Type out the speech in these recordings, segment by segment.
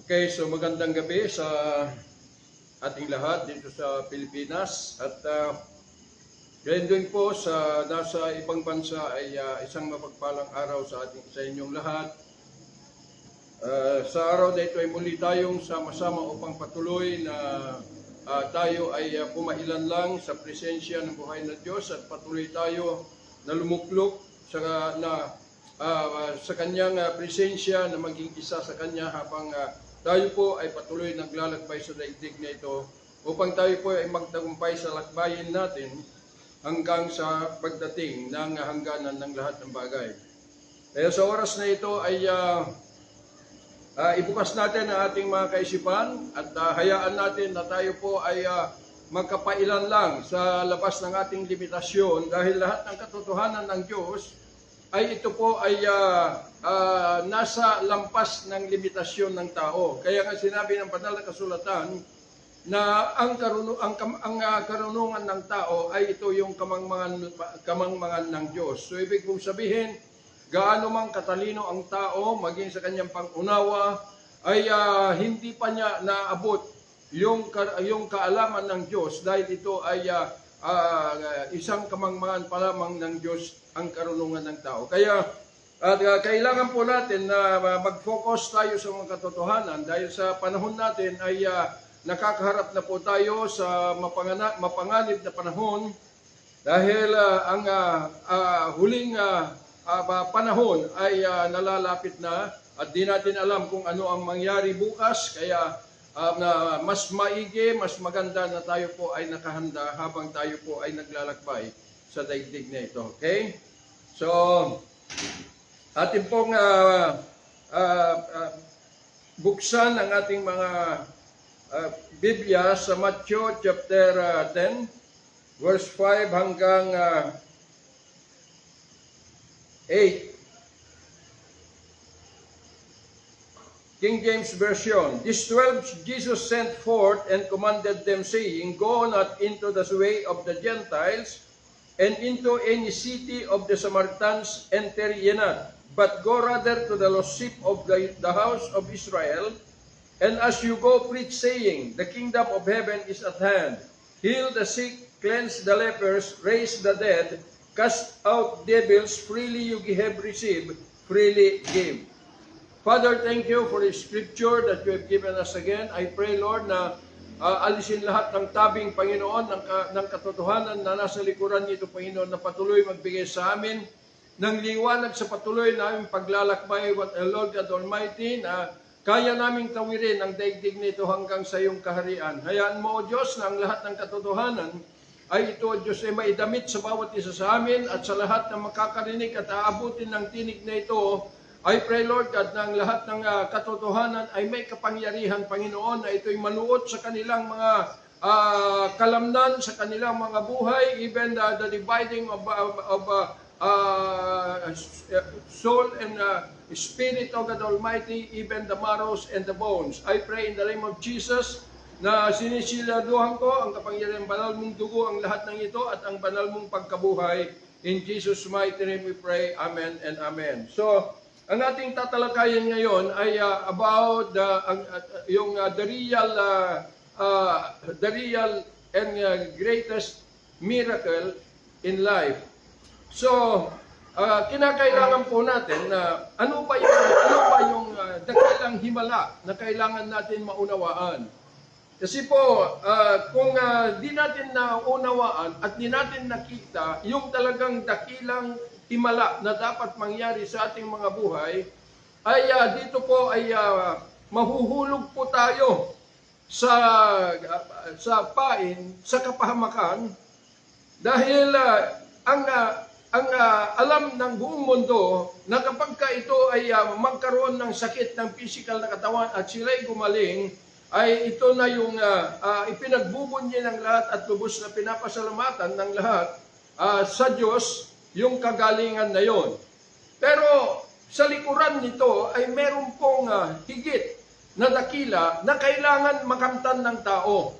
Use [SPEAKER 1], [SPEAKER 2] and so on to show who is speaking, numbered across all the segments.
[SPEAKER 1] Okay, so magandang gabi sa ating lahat dito sa Pilipinas at gayon din po sa nasa ibang bansa ay isang mapagpalang araw sa inyong lahat. Sa araw na ito ay muli tayong sama-sama upang patuloy na tayo ay pumailan lang sa presensya ng buhay na Diyos at patuloy tayo na lumuklok sa kanyang presensya na maging isa sa kanya habang tayo po ay patuloy naglalakbay sa daigdig na ito upang tayo po ay magtagumpay sa lakbayin natin hanggang sa pagdating ng hangganan ng lahat ng bagay. Kaya sa oras na ito ay ibukas natin ang ating mga kaisipan at hayaan natin na tayo po ay magkapailan lang sa labas ng ating limitasyon dahil lahat ng katotohanan ng Diyos ay ito po ay nasa lampas ng limitasyon ng tao. Kaya nga sinabi ng banal na kasulatan na ang karunungan ng tao ay ito yung kamangmangan ng Diyos. So ibig kong sabihin, gaano mang katalino ang tao, maging sa kanyang pangunawa, ay hindi pa niya naabot yung kaalaman ng Diyos dahil ito ay isang kamangmangan pa lamang ng Diyos ang karunungan ng tao. Kaya kailangan po natin na mag-focus tayo sa mga katotohanan dahil sa panahon natin ay nakakaharap na po tayo sa mapanganib na panahon dahil ang huling panahon ay nalalapit na at di natin alam kung ano ang mangyari bukas. Kaya mas maigi, mas maganda na tayo po ay nakahanda habang tayo po ay naglalakbay sa daigdig na ito. Okay? So, atin pong buksan ang ating mga Biblia sa Matthew chapter 10, verse 5 hanggang 8. King James Version. These 12 Jesus sent forth and commanded them, saying, Go not into the way of the Gentiles, and into any city of the Samaritans enter ye not, but go rather to the lost sheep of the house of Israel. And as you go, preach, saying, The kingdom of heaven is at hand. Heal the sick, cleanse the lepers, raise the dead, cast out devils. Freely you have received, freely give. Father, thank you for the scripture that you have given us again. I pray, Lord, na alisin lahat ng tabing, Panginoon, ng katotohanan na nasa likuran nito, Panginoon, na patuloy magbigay sa amin ng liwanag sa patuloy na aming paglalakbay, Lord God Almighty, na kaya naming tawirin ang daigdig nito hanggang sa iyong kaharian. Hayaan mo, O Diyos, na ang lahat ng katotohanan ay ito, O Diyos, ay maidamit sa bawat isa sa amin at sa lahat na makakarinig at aabutin ng tinig na ito. I pray, Lord God, na ang lahat ng katotohanan ay may kapangyarihan, Panginoon, na ito'y manuot sa kanilang mga kalamnan, sa kanilang mga buhay, even the dividing of soul and spirit of God Almighty, even the marrows and the bones. I pray in the name of Jesus na sinisiladuhan ko ang kapangyarihan banal mong dugo ang lahat ng ito at ang banal mong pagkabuhay. In Jesus' mighty name we pray. Amen and amen. So, ang ating tatalakayin ngayon ay about the real and greatest miracle in life. So, kinakailangan po natin na ano ba yung dakilang himala na kailangan natin maunawaan. Kasi po, kung di natin naunawaan at di natin nakita yung talagang dakilang himala na dapat mangyari sa ating mga buhay, ay dito po ay mahuhulog po tayo sa pain, sa kapahamakan, dahil ang alam ng buong mundo na kapag ito ay magkaroon ng sakit ng physical na katawan at sila'y gumaling, ay ito na yung ipinagbubunyi ng lahat at lubos na pinapasalamatan ng lahat sa Diyos yung kagalingan na yon. Pero sa likuran nito ay meron pong higit na dakila na kailangan makamtan ng tao.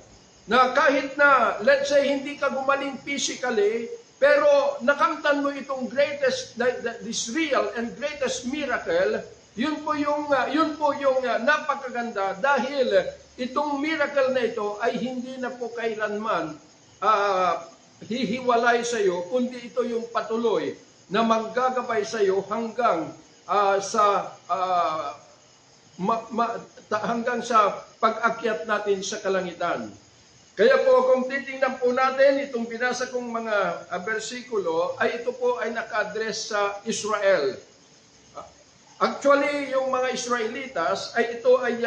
[SPEAKER 1] Na kahit na, let's say, hindi ka gumaling physically, pero nakamtan mo itong this real and greatest miracle, Yun po yung napakaganda dahil itong miracle na ito ay hindi na po kailanman hihiwalay sa iyo, kundi ito yung patuloy na manggagabay sa iyo hanggang hanggang sa pag-akyat natin sa kalangitan. Kaya po kung titingnan po natin itong binasa kong mga bersikulo, ay ito po ay naka-address sa Israel. Actually, yung mga Israelitas ay ito ay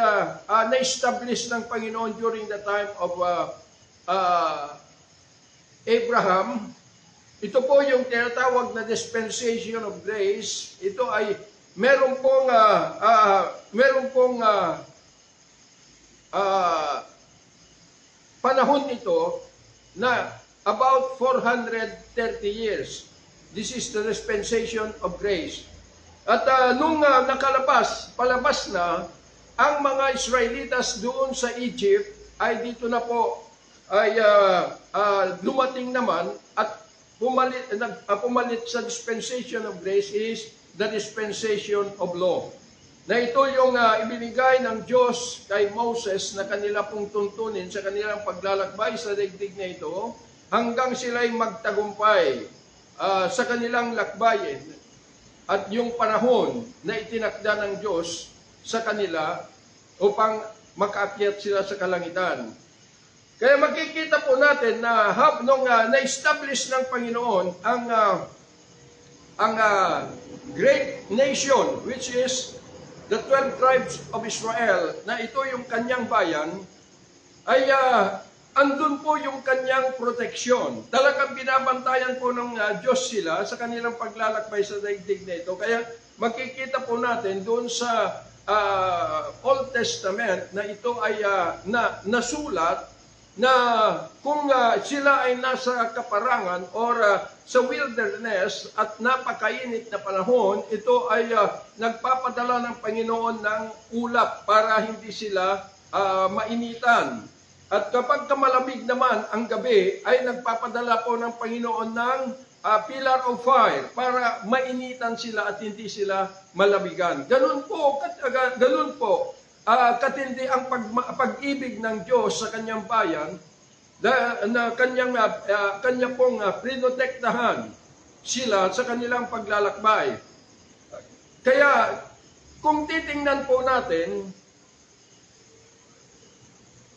[SPEAKER 1] na-establish ng Panginoon during the time of Abraham. Ito po yung tinatawag na dispensation of grace. Ito ay meron pong panahon ito na about 430 years. This is the dispensation of grace. At nung palabas na, ang mga Israelitas doon sa Egypt ay dito na po ay lumating naman at pumalit sa dispensation of grace is the dispensation of law. Na ito yung ibinigay ng Diyos kay Moses na kanila pong tuntunin sa kanilang paglalakbay sa daigdig na ito hanggang sila'y magtagumpay sa kanilang lakbayin at yung panahon na itinakda ng Diyos sa kanila upang makaakyat sila sa kalangitan. Kaya makikita po natin na nung na-establish ng Panginoon ang great nation, which is the 12 tribes of Israel, na ito yung kanyang bayan, ay andun po yung kanyang proteksyon. Talagang binabantayan po ng Diyos sila sa kanilang paglalakbay sa daigdig na ito. Kaya makikita po natin doon sa Old Testament na ito ay nasulat na kung sila ay nasa kaparangan or sa wilderness at napakainit na panahon, ito ay nagpapadala ng Panginoon ng ulap para hindi sila mainitan. At kapag malamig naman ang gabi, ay nagpapadala po ng Panginoon ng pillar of fire para mainitan sila at hindi sila malamigan. Ganun po katindi ang pag-ibig ng Diyos sa kanyang bayan na kanya pong prinotektahan sila sa kanilang paglalakbay. Kaya kung titingnan po natin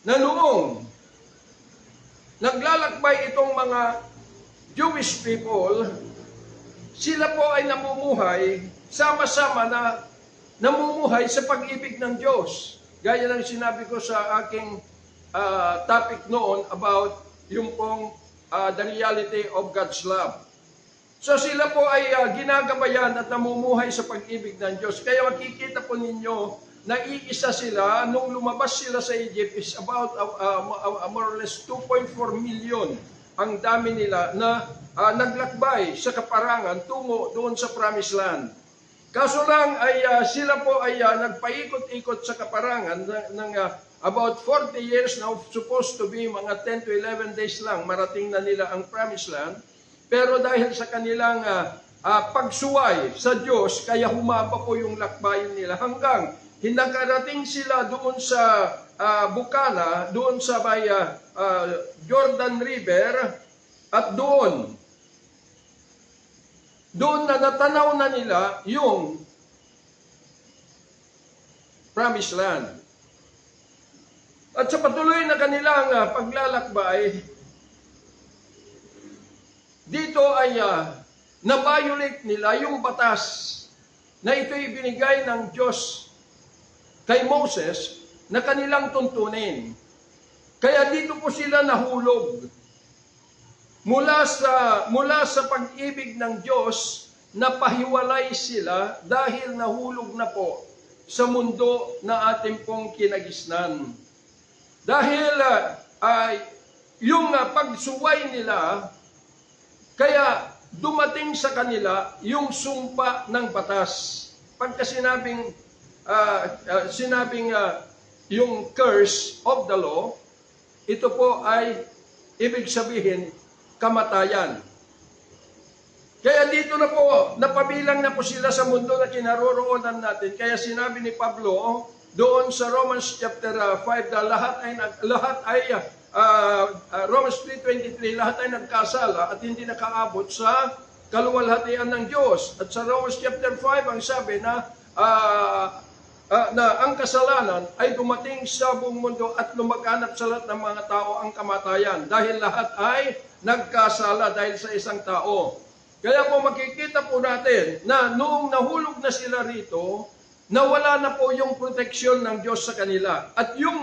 [SPEAKER 1] na noong naglalakbay itong mga Jewish people, sila po ay namumuhay, sama-sama na namumuhay sa pag-ibig ng Diyos. Gaya ng sinabi ko sa aking topic noon about yung pong the reality of God's love. So sila po ay ginagabayan at namumuhay sa pag-ibig ng Diyos. Kaya makikita po ninyo na iisa sila, nung lumabas sila sa Egypt is about more or less 2.4 million ang dami nila na naglakbay sa kaparangan tungo doon sa Promised Land. Kaso lang ay sila po ay nagpaikot-ikot sa kaparangan ng about 40 years, now supposed to be mga 10 to 11 days lang marating na nila ang Promised Land. Pero dahil sa kanilang pagsuway sa Diyos, kaya humaba po yung lakbayin nila hanggang nakarating sila doon sa Bukana, doon sa may Jordan River, at doon na natanaw na nila yung Promised Land. At sa patuloy na kanilang paglalakbay, dito ay na-violate nila yung batas na ito'y binigay ng Diyos kay Moses na kanilang tuntunin. Kaya dito po sila nahulog. Mula sa pag-ibig ng Diyos, napahiwalay sila dahil nahulog na po sa mundo na ating pong kinagisnan. Dahil yung pagsuway nila, kaya dumating sa kanila yung sumpa ng batas. Pagka sinabing yung curse of the law, ito po ay ibig sabihin kamatayan. Kaya dito na po, napabilang na po sila sa mundo na kinaroroonan natin. Kaya sinabi ni Pablo doon sa Romans chapter 5 na lahat ay Romans 3:23, lahat ay nagkasala at hindi nakaabot sa kaluwalhatian ng Diyos. At sa Romans chapter 5 ang sabi na ang kasalanan ay dumating sa buong mundo at lumaganap sa lahat ng mga tao ang kamatayan dahil lahat ay nagkasala dahil sa isang tao. Kaya po makikita po natin na noong nahulog na sila rito, nawala na po yung proteksyon ng Diyos sa kanila. At yung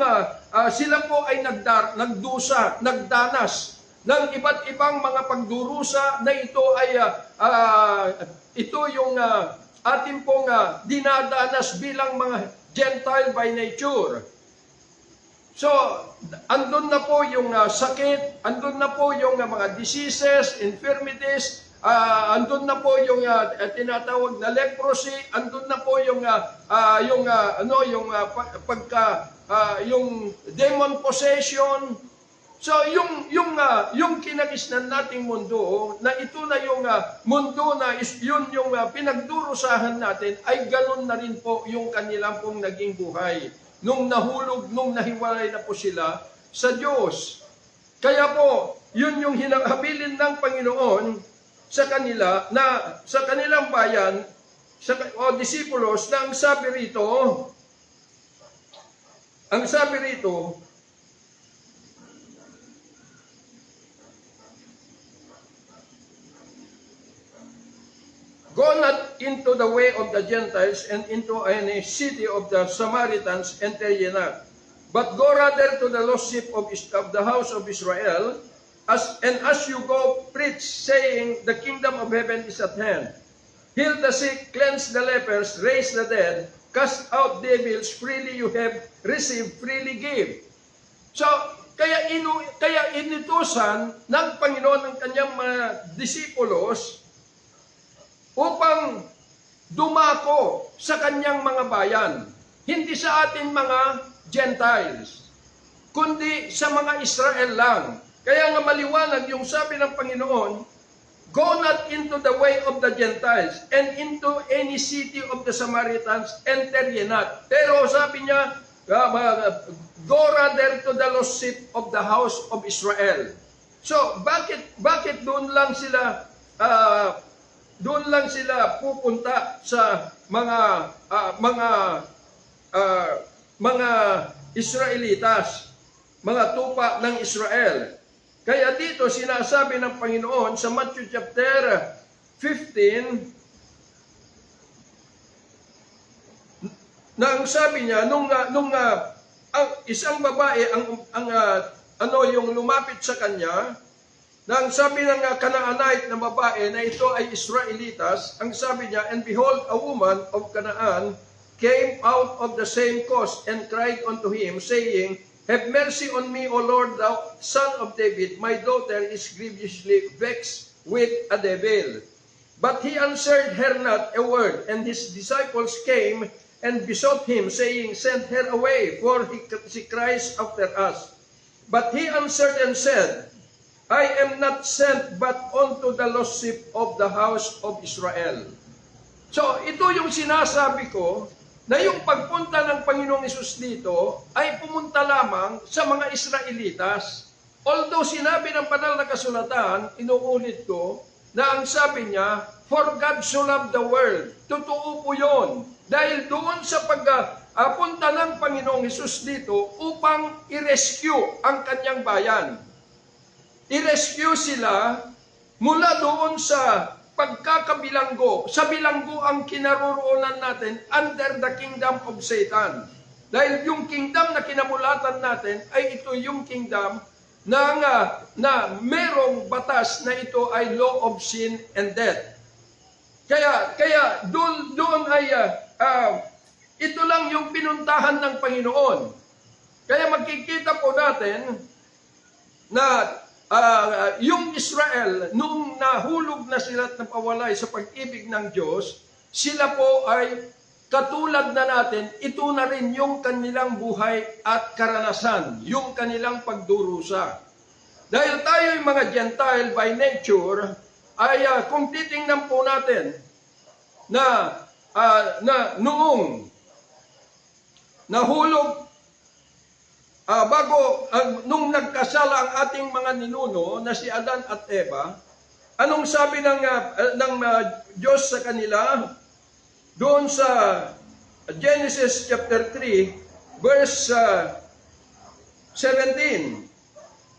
[SPEAKER 1] sila po ay nagdanas ng iba't ibang mga pagdurusa na ito ay ito yung ating pong dinadanas bilang mga Gentile by nature. So, andun na po yung sakit, andun na po yung mga diseases, infirmities, andun na po yung tinatawag na leprosy, andun na po yung demon possession. So yung kinagisnan nating mundo na ito na yung mundo na yun yung pinagdurusahan natin ay ganun na rin po yung kanilang pong naging buhay nung nahulog, nung nahiwalay na po sila sa Diyos. Kaya po yun yung hinahabilin ng Panginoon sa kanila na sa kanilang bayan o disipulos na ang sabi rito go not into the way of the Gentiles and into any city of the Samaritans, enter ye not. But go rather to the lost sheep of the house of Israel, as you go, preach, saying, the kingdom of heaven is at hand. Heal the sick, cleanse the lepers, raise the dead, cast out devils, freely you have received, freely give. So, kaya inutusan ng Panginoon ng kanyang mga disipulos upang dumako sa kanyang mga bayan. Hindi sa atin mga Gentiles, kundi sa mga Israel lang. Kaya nga maliwanag yung sabi ng Panginoon, go not into the way of the Gentiles and into any city of the Samaritans, enter ye not. Pero sabi niya, go rather to the lost sheep of the house of Israel. So, bakit doon lang sila pupunta sa mga Israelitas, mga tupa ng Israel. Kaya dito sinasabi ng Panginoon sa Matthew chapter 15 na ang sabi niya nung ang isang babae yung lumapit sa kanya, na ang sabi ng Canaanite na babae na ito ay Israelitas, ang sabi niya, and behold, a woman of Canaan came out of the same coast and cried unto him, saying, have mercy on me, O Lord, thou son of David, my daughter is grievously vexed with a devil. But he answered her not a word, and his disciples came and besought him, saying, send her away, for she cries after us. But he answered and said, I am not sent but unto the lost sheep of the house of Israel. So, ito yung sinasabi ko, na yung pagpunta ng Panginoong Hesus dito ay pumunta lamang sa mga Israelitas. Although sinabi ng banal na kasulatan, inuulit ko, na ang sabi niya, for God so loved the world. Totoo po yun. Dahil doon sa pagpunta ng Panginoong Hesus dito upang i-rescue ang kanyang bayan. I-rescue sila mula doon sa pagkakabilanggo. Sa bilanggo ang kinaroroonan natin under the kingdom of Satan. Dahil yung kingdom na kinamulatan natin ay ito yung kingdom na merong batas na ito ay law of sin and death. Kaya doon ay ito lang yung pinuntahan ng Panginoon. Kaya magkikita po natin na yung Israel, nung nahulog na sila at napawalay sa pag-ibig ng Diyos, sila po ay katulad na natin, ito na rin yung kanilang buhay at karanasan, yung kanilang pagdurusa. Dahil tayo yung mga Gentile by nature, ay kung titingnan po natin na noong nahulog nung nagkasala ang ating mga ninuno na si Adan at Eva, anong sabi ng Diyos sa kanila? Doon sa Genesis chapter 3, verse 17.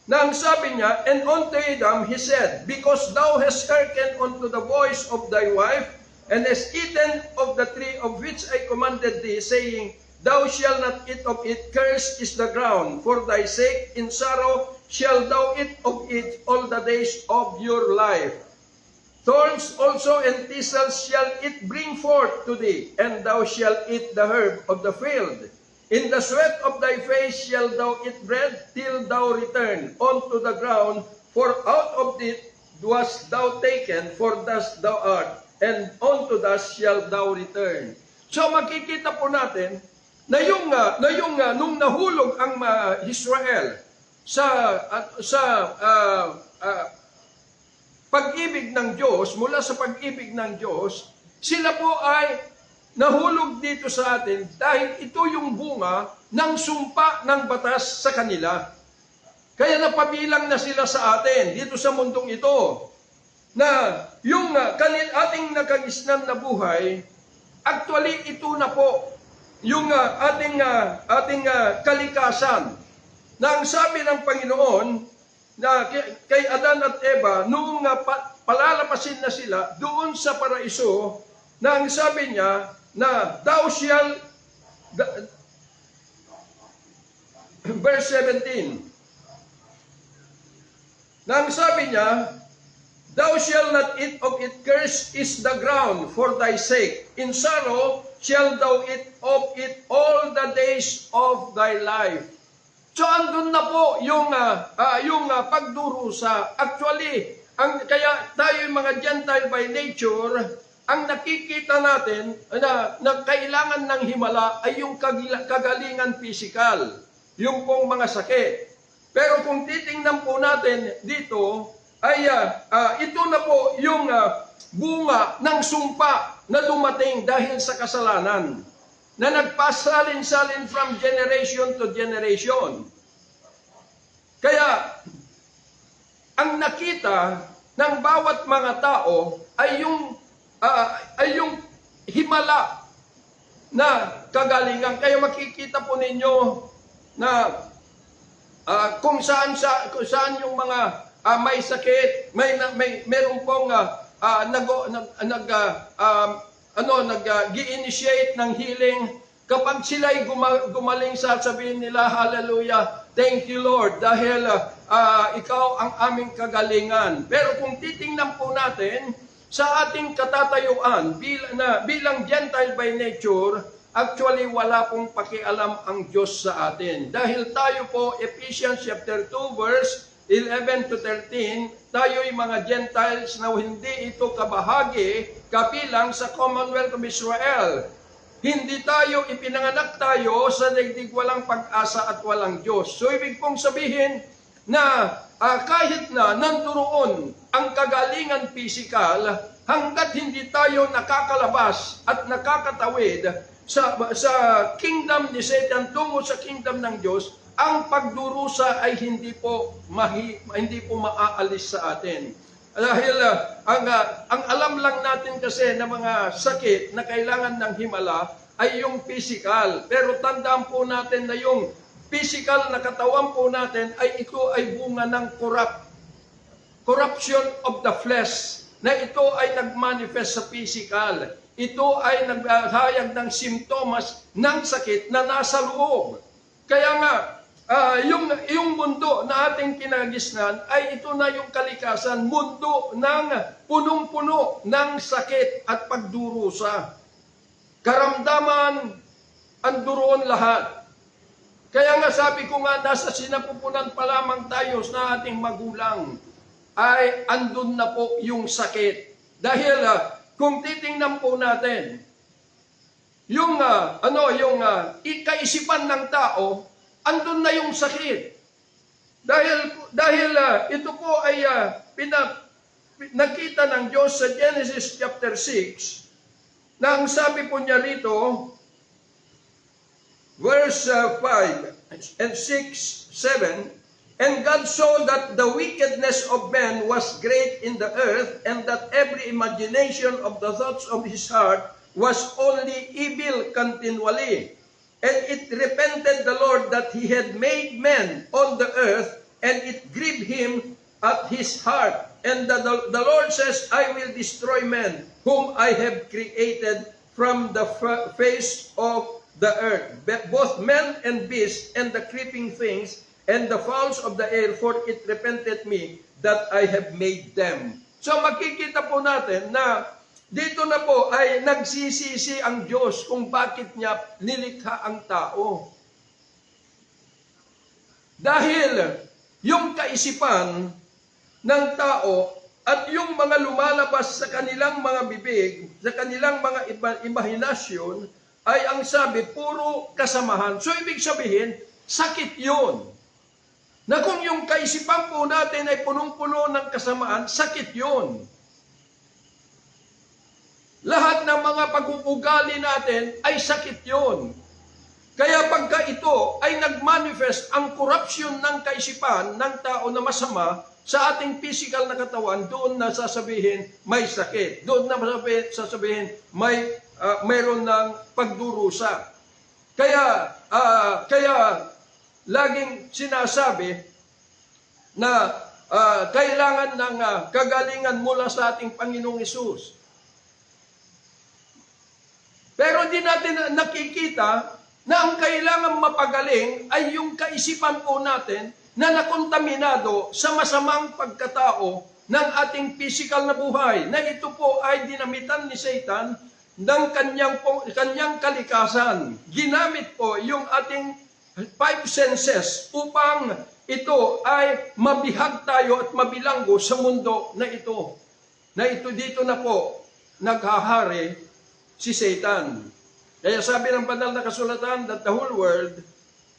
[SPEAKER 1] Nang sabi niya, and unto Adam he said, because thou hast hearkened unto the voice of thy wife, and hast eaten of the tree of which I commanded thee, saying, thou shalt not eat of it, cursed is the ground for thy sake, in sorrow shalt thou eat of it all the days of your life. Thorns also and thistles shall it bring forth to thee, and thou shalt eat the herb of the field. In the sweat of thy face shalt thou eat bread, till thou return unto the ground, for out of it wast thou taken, for thus thou art, and unto thus shalt thou return. So makikita po natin na nung nahulog ang Israel sa pag-ibig ng Diyos, mula sa pag-ibig ng Diyos, sila po ay nahulog dito sa atin dahil ito yung bunga ng sumpa ng batas sa kanila. Kaya napabilang na sila sa atin dito sa mundong ito na yung ating nakagisnan na buhay, actually ito na po yung ating kalikasan. Na ang sabi ng Panginoon na kay Adan at Eva, noong palalapasin na sila doon sa paraiso, na ang sabi niya na thou shall, verse 17, na ang sabi niya, thou shalt not eat of it, cursed is the ground for thy sake, in sorrow shalt thou eat of it all the days of thy life. So andun na po yung pagdurusa. Actually, kaya tayo yung mga Gentile by nature, ang nakikita natin na kailangan ng himala ay yung kagalingan physical, yung pong mga sakit. Pero kung titingnan po natin dito, ay ito na po yung bunga ng sumpa na dumating dahil sa kasalanan, na nagpasalin-salin from generation to generation. Kaya, ang nakita ng bawat mga tao ay yung himala na kagalingan. Kaya makikita po ninyo na kung saan yung mga may sakit, meron pong nag-i-initiate ng healing. Kapag sila'y gumaling, sasabihin nila, hallelujah, thank you Lord, dahil ikaw ang aming kagalingan. Pero kung titingnan po natin sa ating katatayuan bilang Gentile by nature, actually wala pong pakialam ang Diyos sa atin. Dahil tayo po, Ephesians chapter 2 verse 11 to 13, tayo'y mga Gentiles na hindi ito kabilang sa Commonwealth of Israel. Hindi tayo ipinanganak tayo sa daigdig walang pag-asa at walang Diyos. So ibig pong sabihin na kahit na nanduroon ang kagalingan pisikal, hanggat hindi tayo nakakalabas at nakakatawid sa kingdom ni Satan tungo sa kingdom ng Diyos, ang pagdurusa ay hindi po maaalis sa atin. Dahil ang alam lang natin kasi ng mga sakit na kailangan ng himala ay yung physical. Pero tandaan po natin na yung physical na katawan po natin ay ito ay bunga ng corruption of the flesh, na ito ay nagmanifest sa physical. Ito ay naghahayag ng simptomas ng sakit na nasa loob. Kaya nga, yung mundo na ating kinagisnan ay ito na yung kalikasan, mundo ng punong-puno ng sakit at pagdurusa. Karamdaman, anduroon lahat. Kaya nga sabi ko nga, nasa sinapupunan pa lamang tayo sa ating magulang, ay andun na po yung sakit. Dahil kung titingnan po natin, yung kaisipan ng tao, andun na yung sakit. Dahil ito po ay nakita ng Diyos sa Genesis chapter 6, na ang sabi po niya rito, verse 5 and 6, 7, and God saw that the wickedness of men was great in the earth, and that every imagination of the thoughts of his heart was only evil continually. And it repented the Lord that he had made men on the earth, and it grieved him at his heart. And the Lord says, I will destroy men whom I have created from the face of the earth, both men and beasts, and the creeping things, and the fowls of the air, for it repented me that I have made them. So makikita po natin na dito na po ay nagsisisi ang Diyos kung bakit niya nilikha ang tao. Dahil yung kaisipan ng tao at yung mga lumalabas sa kanilang mga bibig, sa kanilang mga imahinasyon, ay ang sabi, puro kasamahan. So ibig sabihin, sakit yun. Na kung yung kaisipan po natin ay punong-puno ng kasamaan, sakit yun. Lahat ng mga pag-uugali natin ay sakit yun. Kaya pagka ito ay nag-manifest ang corruption ng kaisipan ng tao na masama sa ating physical na katawan, doon na sasabihin may sakit. Doon na sasabihin mayroon ng pagdurusa. Kaya laging sinasabi na kailangan ng kagalingan mula sa ating Panginoong Hesus. Pero di natin nakikita na ang kailangan mapagaling ay yung kaisipan po natin na nakontaminado sa masamang pagkatao ng ating physical na buhay. Na ito po ay dinamitan ni Satan ng kanyang kalikasan. Ginamit po yung ating 5 senses upang ito ay mabihag tayo at mabilanggo sa mundo na ito. Na ito dito na po naghahari si Satan. Kaya sabi ng banal na kasulatan that the whole world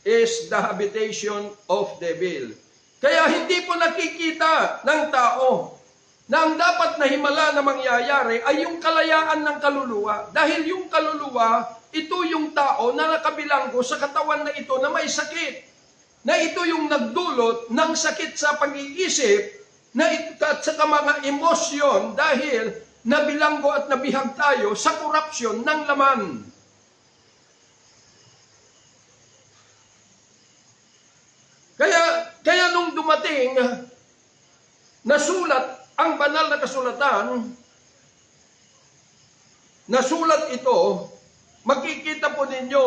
[SPEAKER 1] is the habitation of devil. Kaya hindi po nakikita ng tao na ang dapat na himala na mangyayari ay yung kalayaan ng kaluluwa. Dahil yung kaluluwa, ito yung tao na nakabilanggo sa katawan na ito na may sakit. Na ito yung nagdulot ng sakit sa pag-iisip na at sa mga emosyon dahil nabilanggo at nabihag tayo sa korupsyon ng laman. Kaya nung dumating, nasulat ang banal na kasulatan, nasulat ito, makikita po ninyo,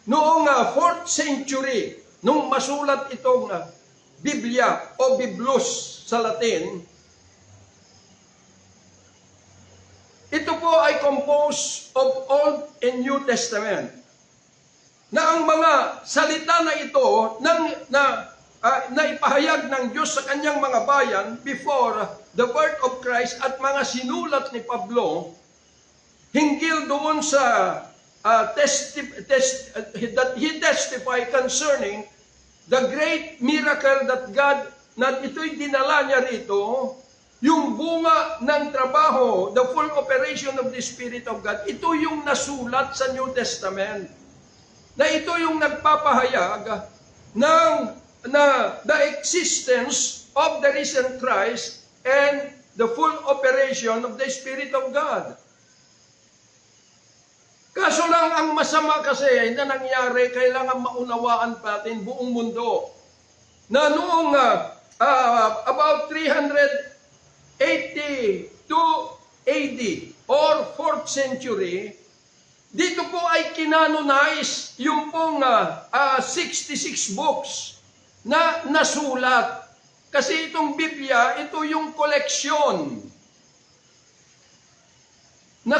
[SPEAKER 1] noong 4th century, nung masulat itong Biblia o Biblus sa Latin, ito po ay composed of Old and New Testament. Na ang mga salita na ito na ipahayag ng Diyos sa kanyang mga bayan before the birth of Christ at mga sinulat ni Pablo hinggil doon sa that he testified concerning the great miracle that God, na ito'y dinala niya rito, yung bunga ng trabaho, the full operation of the Spirit of God, ito yung nasulat sa New Testament. Na ito yung nagpapahayag ng the existence of the risen Christ and the full operation of the Spirit of God. Kaso lang ang masama kasi na nangyari, kailangan maunawaan natin buong mundo. Na noong about 382 AD or 4th century, dito po ay kinanonize yung pong 66 books na nasulat. Kasi itong Biblia, ito yung koleksyon. Na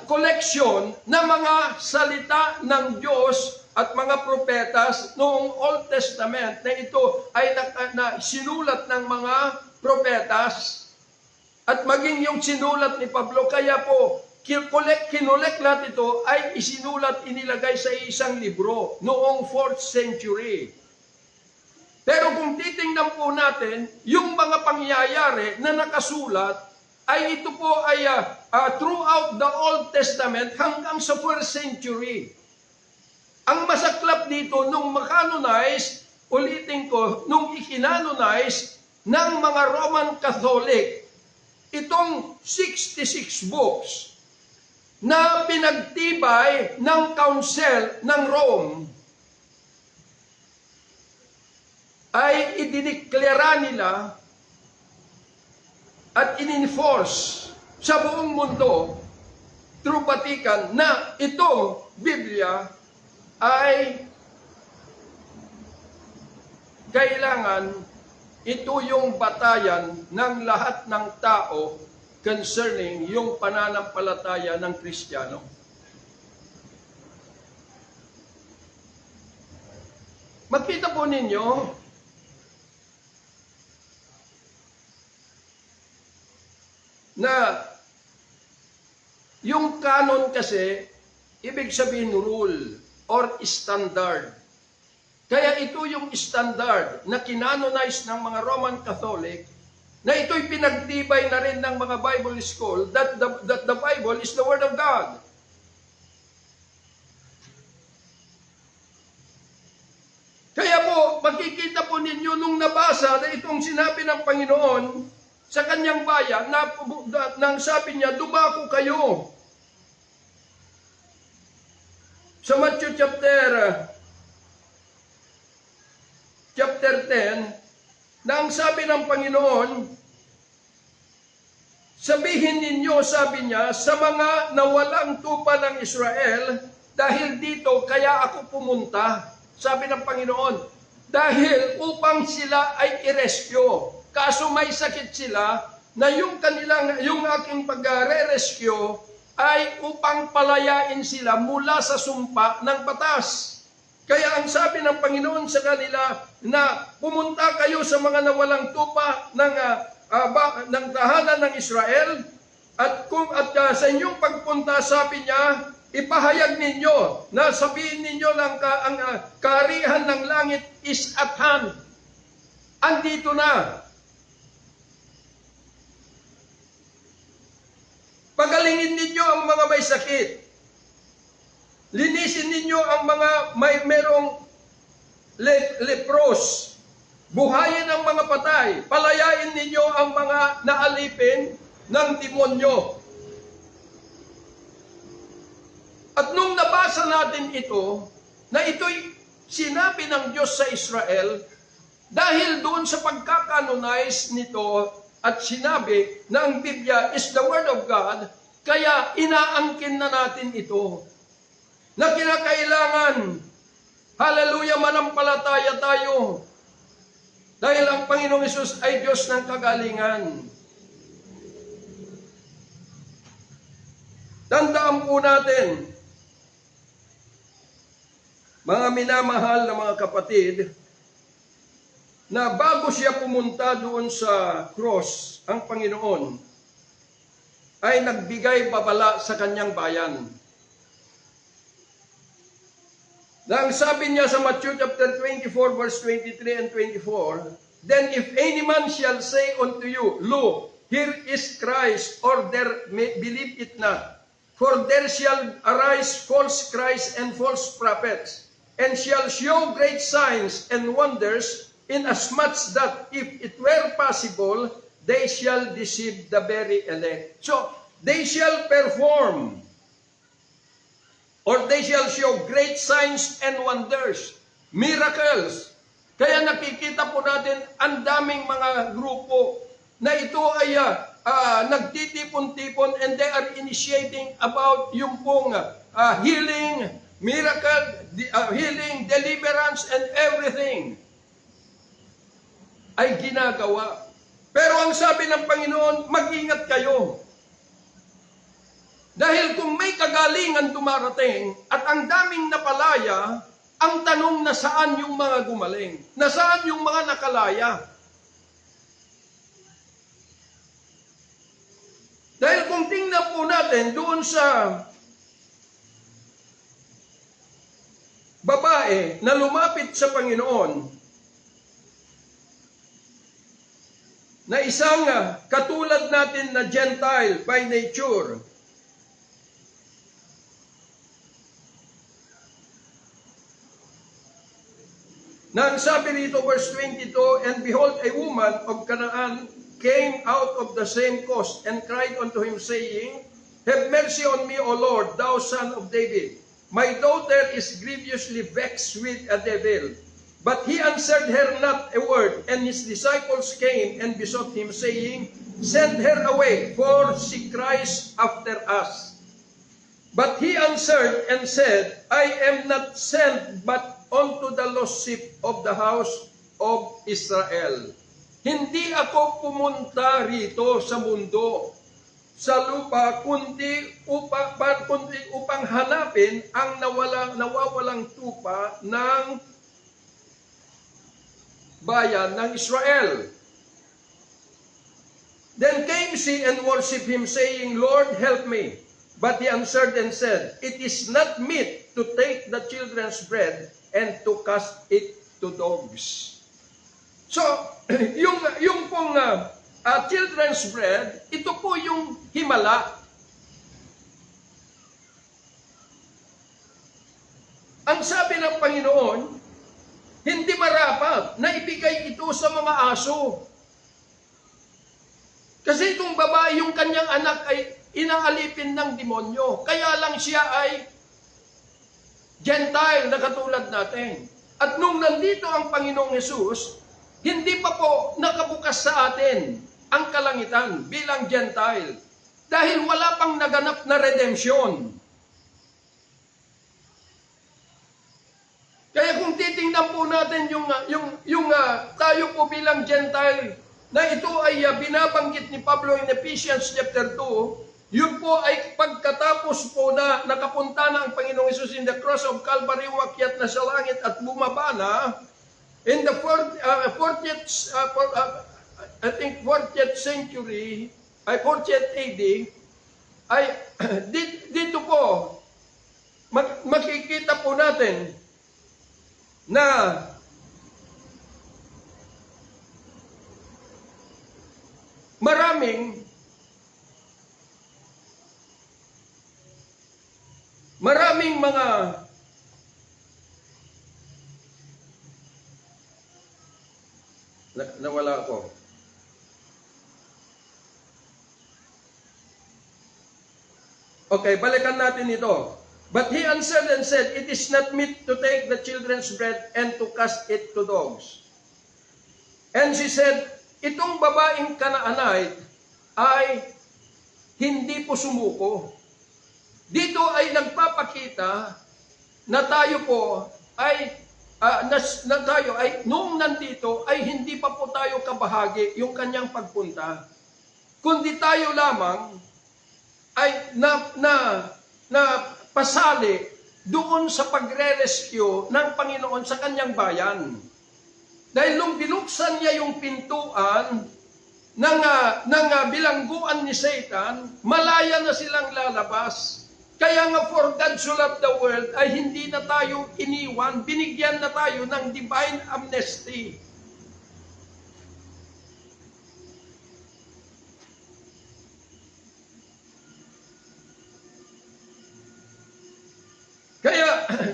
[SPEAKER 1] koleksyon na mga salita ng Diyos at mga propetas noong Old Testament na ito ay sinulat ng mga propetas at maging yung sinulat ni Pablo. Kaya po, kinolek lahat ito ay isinulat, inilagay sa isang libro noong 4th century. Pero kung kung titingnan po natin, yung mga pangyayari na nakasulat, ay ito po ay throughout the Old Testament hanggang sa 1st century. Ang masaklap dito, nung makanonize, ulitin ko, nung ikinanonize ng mga Roman Catholic, itong 66 books na pinagtibay ng Council ng Rome, ay idineklara nila at in-enforce sa buong mundo through Vatican na itong Biblia ay kailangan ito yung batayan ng lahat ng tao concerning yung pananampalataya ng Kristiyano. Makita po ninyo, na yung canon kasi, ibig sabihin rule or standard. Kaya ito yung standard na kinanonize ng mga Roman Catholic, na ito'y pinagtibay na rin ng mga Bible school that the Bible is the Word of God. Kaya po, makikita po ninyo nung nabasa na itong sinabi ng Panginoon sa kanyang bayan, nang sabi niya, dumako kayo. Sa Matthew chapter 10, nang sabi ng Panginoon, sabihin ninyo, sabi niya, sa mga nawalang tupa ng Israel, dahil dito kaya ako pumunta, sabi ng Panginoon, dahil upang sila ay i-rescue. Kaso may sakit sila na yung aking pag-re-rescue ay upang palayain sila mula sa sumpa ng batas. Kaya ang sabi ng Panginoon sa kanila na pumunta kayo sa mga nawalang tupa ng tahanan ng Israel at sa inyong pagpunta, sabi niya, ipahayag ninyo na sabihin ninyo ang kaharian ng langit is at hand. Andito na. Pagalingin ninyo ang mga may sakit. Linisin ninyo ang mga merong lepros. Buhayin ang mga patay. Palayain ninyo ang mga naalipin ng demonyo. At nung nabasa natin ito, na ito'y sinabi ng Diyos sa Israel, dahil doon sa pagkakanonize nito, at sinabi na ang Biblia is the Word of God, kaya inaangkin na natin ito. Na kinakailangan, hallelujah, manampalataya tayo. Dahil ang Panginoong Hesus ay Diyos ng kagalingan. Tandaan po natin, mga minamahal na mga kapatid, na bago siya pumunta doon sa cross, ang Panginoon ay nagbigay babala sa kanyang bayan. Nang sabi niya sa Matthew chapter 24 verse 23 and 24, then if any man shall say unto you, lo, here is Christ, or there believe it not. For there shall arise false Christs and false prophets, and shall show great signs and wonders, inasmuch that if it were possible, they shall deceive the very elect. So, they shall perform, or they shall show great signs and wonders, miracles. Kaya nakikita po natin ang daming mga grupo na ito ay nagtitipon-tipon, and they are initiating about yung pong healing, miracle, healing, deliverance, and everything ay ginagawa. Pero ang sabi ng Panginoon, mag-ingat kayo. Dahil kung may kagalingan dumarating at ang daming napalaya, ang tanong, nasaan yung mga gumaling? Nasaan yung mga nakalaya? Dahil kung tingnan po natin doon sa babae na lumapit sa Panginoon, na isang katulad natin na Gentile by nature. Na ang sabi rito, verse 22, "And behold, a woman of Canaan came out of the same coast and cried unto him, saying, Have mercy on me, O Lord, thou son of David. My daughter is grievously vexed with a devil. But he answered her not a word, and his disciples came and besought him, saying, Send her away, for she cries after us. But he answered and said, I am not sent but unto the lost sheep of the house of Israel." Hindi ako pumunta rito sa mundo, sa lupa, kundi upang hanapin ang nawawalang tupa ng bayan ng Israel. Then came she and worshipped him, saying, Lord, help me. But he answered and said, It is not meet to take the children's bread and to cast it to dogs. So, yung pong children's bread, ito po yung himala. Ang sabi ng Panginoon, hindi marapat na ibigay ito sa mga aso. Kasi itong babae, yung kanyang anak ay inaalipin ng demonyo. Kaya lang siya ay Gentile na katulad natin. At nung nandito ang Panginoong Hesus, hindi pa po nakabukas sa atin ang kalangitan bilang Gentile. Dahil wala pang naganap na redemption. Kaya kung titingnan po natin yung tayo po bilang Gentile, na ito ay binabanggit ni Pablo in Ephesians chapter 2, yun po ay pagkatapos po na nakapunta na ang Panginoong Hesus in the cross of Calvary, umakyat na sa langit at bumaba na, in the 40th century, 40th AD, ay dito po, makikita po natin na maraming mga nawala ako. Okay, balikan natin ito. But he answered and said, It is not meet to take the children's bread and to cast it to dogs. And she said, itong babaeng Kanaanite ay hindi po sumuko. Dito ay nagpapakita na tayo po ay noong nandito ay hindi pa po tayo kabahagi yung kanyang pagpunta. Kundi tayo lamang ay na pasali doon sa pagre-rescue ng Panginoon sa kanyang bayan. Dahil nung binuksan niya yung pintuan ng bilangguan ni Satan, malaya na silang lalabas. Kaya nga for God so loved the world ay hindi na tayo iniwan, binigyan na tayo ng divine amnesty.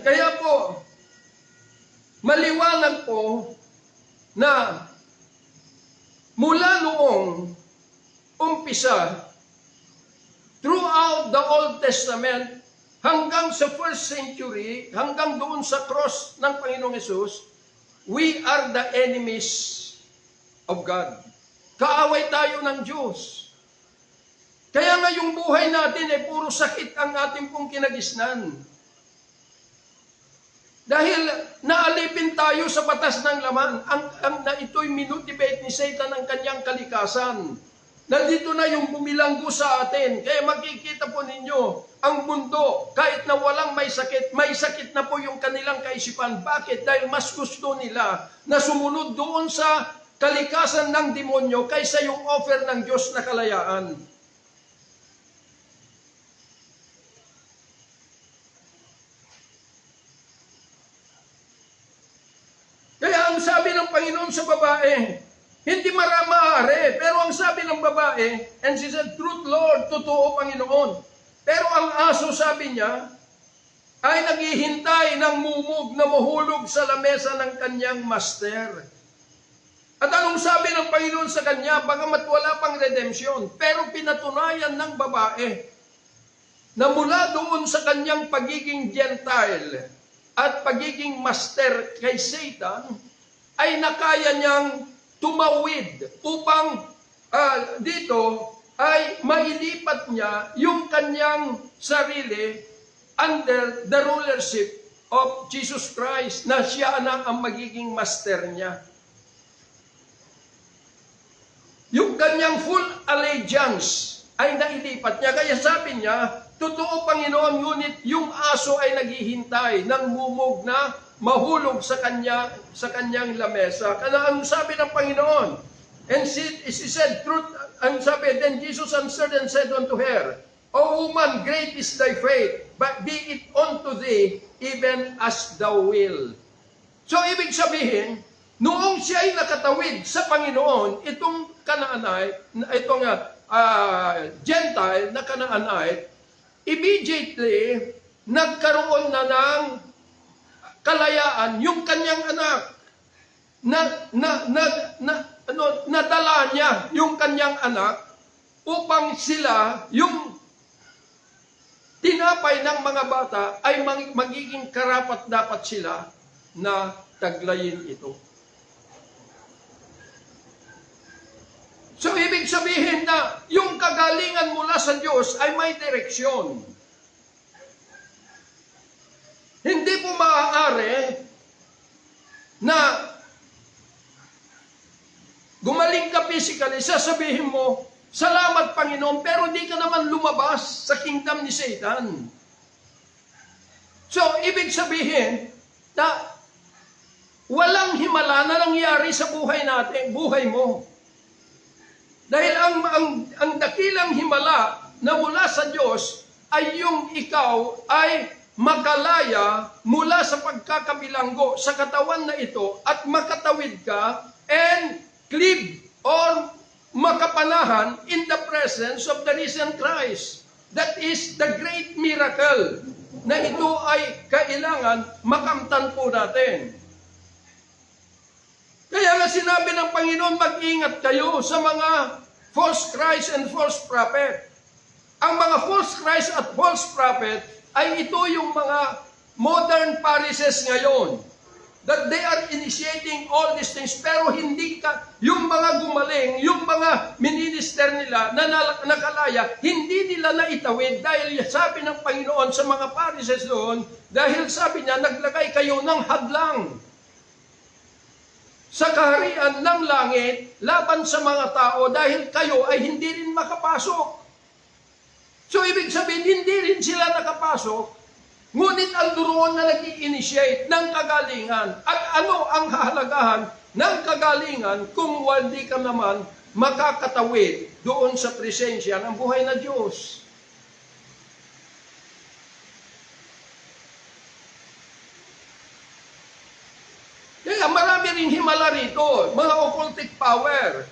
[SPEAKER 1] Kaya po, maliwanag po na mula noong umpisa, throughout the Old Testament, hanggang sa 1st century, hanggang doon sa cross ng Panginoong Hesus, we are the enemies of God. Kaaway tayo ng Diyos. Kaya nga yung buhay natin ay puro sakit ang ating pong kinagisnan. Dahil naalipin tayo sa batas ng laman, na ito'y minutibate ni Satan ang kanyang kalikasan. Nandito na yung bumilanggo sa atin. Kaya makikita po ninyo, ang mundo, kahit na walang may sakit na po yung kanilang kaisipan. Bakit? Dahil mas gusto nila na sumunod doon sa kalikasan ng demonyo kaysa yung offer ng Diyos na kalayaan. Kaya ang sabi ng Panginoon sa babae, Hindi maaari. Pero ang sabi ng babae, and she said, "Truth, Lord, totoo, Panginoon." Pero ang aso, sabi niya, ay naghihintay ng mumug na mahulog sa lamesa ng kanyang master. At anong sabi ng Panginoon sa kanya? Bagamat wala pang redemption, pero pinatunayan ng babae na mula doon sa kanyang pagiging Gentile at pagiging master kay Satan, ay nakaya niyang tumawid upang dito ay mailipat niya yung kanyang sarili under the rulership of Jesus Christ, na siya na ang magiging master niya. Yung kanyang full allegiance ay nailipat niya. Kaya sabi niya, totoo, Panginoon, ngunit yung aso ay naghihintay ng mumog na mahulog sa kanyang lamesa. Kaya ang sabi ng Panginoon, and she said, "Truth," ang sabi, then Jesus answered and said unto her, "O woman, great is thy faith, but be it unto thee even as thou will." So, ibig sabihin, noong siya ay nakatawid sa Panginoon, itong Gentile na Canaanite, immediately, nagkaroon na ng kalayaan yung kanyang anak. Nadala niya yung kanyang anak upang sila, yung tinapay ng mga bata, ay magiging karapat-dapat sila na taglayin ito. So, ibig sabihin na yung kagalingan mula sa Diyos ay may direksyon. Hindi po maaari na gumaling ka physically, sasabihin mo, "Salamat, Panginoon," pero di ka naman lumabas sa kingdom ni Satan. So, ibig sabihin na walang himala na nangyari sa buhay natin, buhay mo. Dahil ang dakilang himala na mula sa Diyos ay yung ikaw ay makalaya mula sa pagkakabilanggo sa katawan na ito at makatawid ka and cleave or makapanahan in the presence of the risen Christ. That is the great miracle na ito ay kailangan makamtan po natin. Kaya nga sinabi ng Panginoon, mag-ingat kayo sa mga false Christ and false prophet. Ang mga false Christ at false prophet ay ito yung mga modern Pharisees ngayon. That they are initiating all these things. Pero hindi yung mga gumaling, yung mga minister nila na nakalaya, hindi nila naitawid dahil sabi ng Panginoon sa mga Pharisees doon, dahil sabi niya, naglagay kayo ng hadlang sa kaharian ng langit laban sa mga tao dahil kayo ay hindi rin makapasok. So, ibig sabihin, hindi rin sila nakapasok, ngunit ang duroon na nag-i-initiate ng kagalingan. At ano ang kahalagahan ng kagalingan kung hindi ka naman makakatawid doon sa presensya ng buhay na Diyos? Kaya marami rin himala rito, mga occultic power.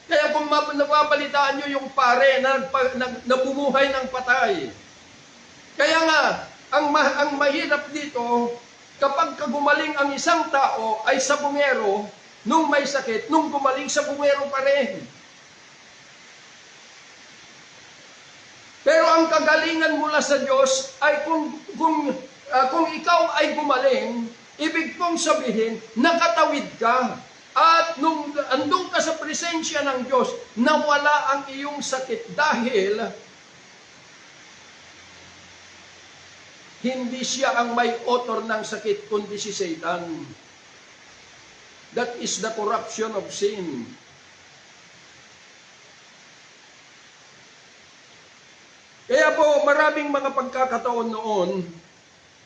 [SPEAKER 1] Kaya kung nababalitaan nyo yung pare na bumuhay ng patay. Kaya nga, ang mahirap dito, kapag gumaling ang isang tao ay sa bungero, nung may sakit, nung gumaling sa bungero pa rin. Pero ang kagalingan mula sa Diyos ay kung ikaw ay gumaling, ibig kong sabihin, nakatawid ka. At nung andun ka sa presensya ng Diyos, nawala ang iyong sakit dahil hindi siya ang may author ng sakit, kundi si Satan. That is the corruption of sin. Kaya po, maraming mga pagkakataon noon,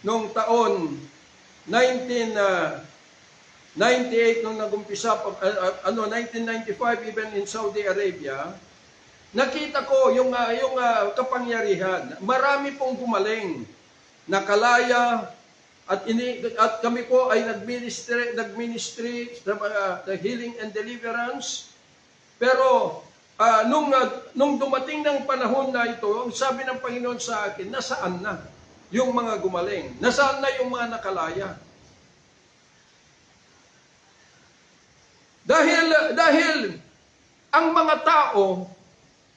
[SPEAKER 1] noong taon 1998 nung nagumpisa 1995 even in Saudi Arabia, nakita ko yung kapangyarihan. Marami pong gumaling, nakalaya At kami po ay nagministry sa the healing and deliverance. Pero nung dumating ng panahon na ito, sabi ng Panginoon sa akin, nasaan na yung mga gumaling? Nasaan na yung mga nakalaya? Dahil ang mga tao,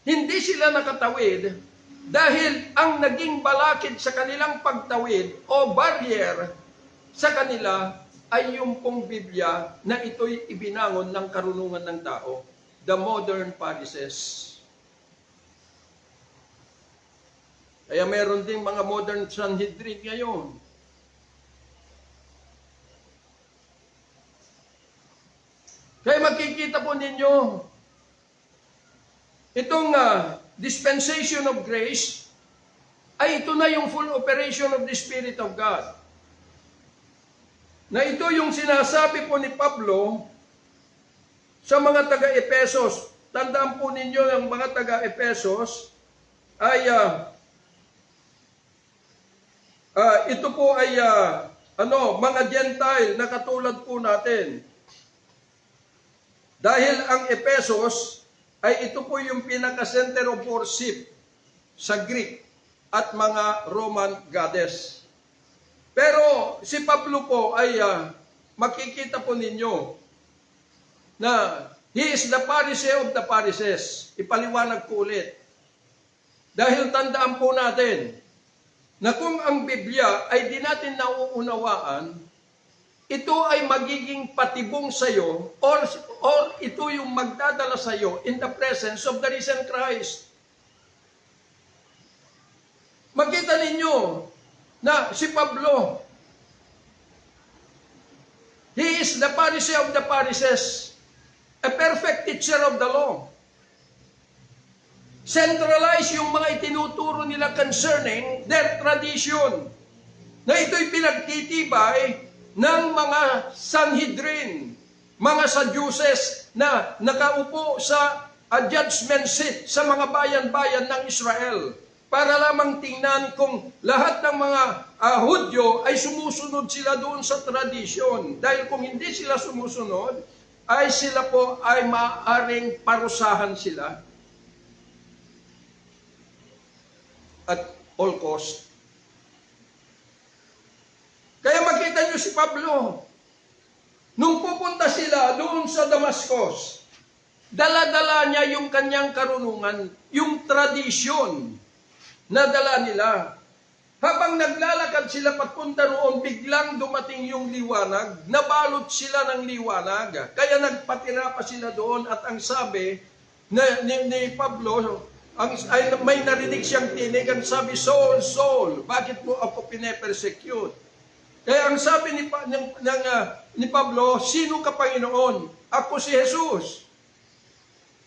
[SPEAKER 1] hindi sila nakatawid dahil ang naging balakid sa kanilang pagtawid o barrier sa kanila ay yung pong Biblia na ito'y ibinangon ng karunungan ng tao. The modern Pharisees. Kaya meron ding mga modern Sanhedrin ngayon. Kaya makikita po ninyo, itong dispensation of grace, ay ito na yung full operation of the Spirit of God. Na ito yung sinasabi po ni Pablo sa mga taga-Epesos. Tandaan po ninyo ang mga taga-Epesos ay ito po ay mga Gentile na katulad po natin. Dahil ang Epesos ay ito po yung pinaka-center of worship sa Greek at mga Roman goddess. Pero si Pablo po ay makikita po ninyo na he is the Pharisee of the Pharisees. Ipaliwanag ko ulit. Dahil tandaan po natin na kung ang Biblia ay di natin nauunawaan, ito ay magiging patibong sa iyo or ito yung magdadala sa iyo in the presence of the risen Christ. Makita ninyo na si Pablo, he is the Pharisee of the Pharisees, a perfect teacher of the law. Centralize yung mga itinuturo nila concerning their tradition, na ito'y pinagtitibay ng mga Sanhedrin, mga Sadducees na nakaupo sa judgment seat sa mga bayan-bayan ng Israel para lamang tingnan kung lahat ng mga Hudyo ay sumusunod sila doon sa tradisyon. Dahil kung hindi sila sumusunod, ay sila po ay maaaring parusahan sila at all cost. Kaya makita nyo si Pablo, nung pupunta sila doon sa Damascus, dala-dala niya yung kanyang karunungan, yung tradisyon na dala nila. Habang naglalakad sila papunta roon, biglang dumating yung liwanag, nabalot sila ng liwanag. Kaya nagpatira pa sila doon at ang sabi ni Pablo, may narinig siyang tinig, ang sabi, Saul, Saul, bakit mo ako pine-persecute? Kaya ang sabi ni Pablo, sino ka, Panginoon? Ako si Jesus.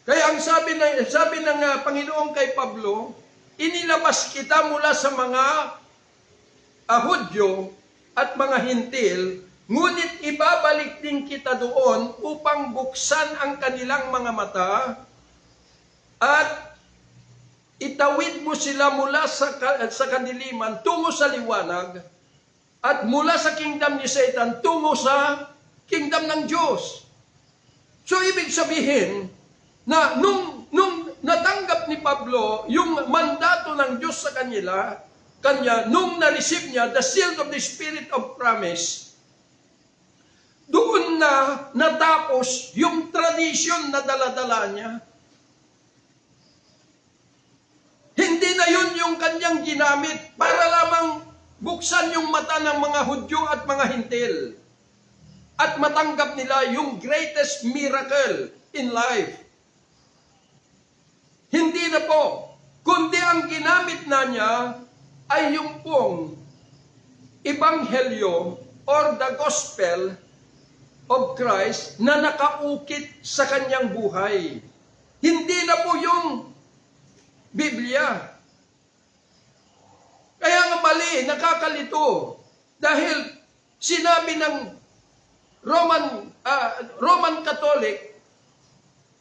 [SPEAKER 1] Kaya ang sabi ng Panginoon kay Pablo, inilabas kita mula sa mga Hudyo at mga Hintil, ngunit ibabalik din kita doon upang buksan ang kanilang mga mata at itawid mo sila mula sa kadiliman tungo sa liwanag at mula sa kingdom ni Satan tungo sa kingdom ng Diyos. So, ibig sabihin na nung natanggap ni Pablo yung mandato ng Diyos sa kanya, nung na-receive niya the seal of the Spirit of promise, doon na natapos yung tradition na dala-dala niya. Hindi na yun yung kanyang ginamit para lamang buksan yung mata ng mga Hudyo at mga Hintil at matanggap nila yung greatest miracle in life. Hindi na po, kundi ang ginamit na niya ay yung pong Ebanghelyo or the Gospel of Christ na nakaukit sa kanyang buhay. Hindi na po yung Biblia. Kaya nga mali, nakakalito. Dahil sinabi ng Roman Catholic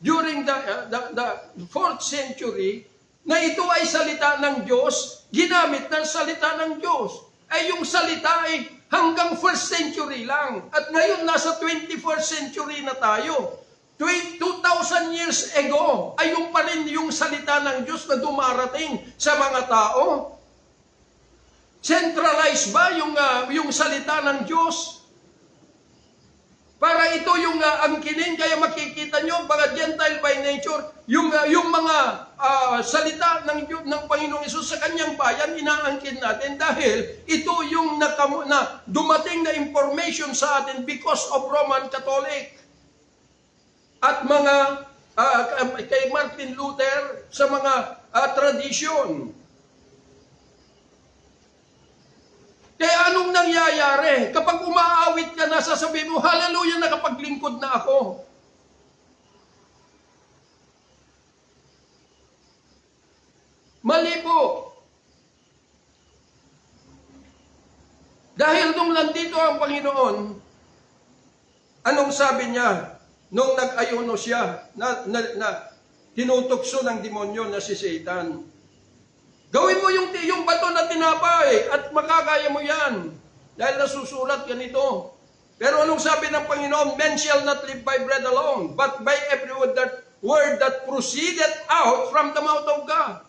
[SPEAKER 1] during the 4th century na ito ay salita ng Diyos, ginamit ng salita ng Diyos. Ay yung salita ay hanggang 1st century lang. At ngayon, nasa 21st century na tayo. 2,000 years ago, ay yung pa rin yung salita ng Diyos na dumarating sa mga tao. Centralized ba yung salita ng Diyos? Para ito yung angkinin, kaya makikita nyo, mga Gentile by nature, yung mga salita ng Panginoong Hesus sa kanyang bayan, inaangkin natin dahil ito yung na dumating na information sa atin because of Roman Catholic. At mga kay Martin Luther sa mga tradisyon. Kaya anong nangyayari? Kapag umaawit ka na, sasabihin mo, hallelujah, nakapaglingkod na ako. Mali po. Dahil nung nandito ang Panginoon, anong sabi niya? Nung nag-ayuno siya, na tinutokso ng demonyo na si Satan. Gawin mo yung bato na tinapay at makakaya mo yan. Dahil nasusulat ganito. Pero anong sabi ng Panginoon? Men shall not live by bread alone, but by every word that proceeded out from the mouth of God.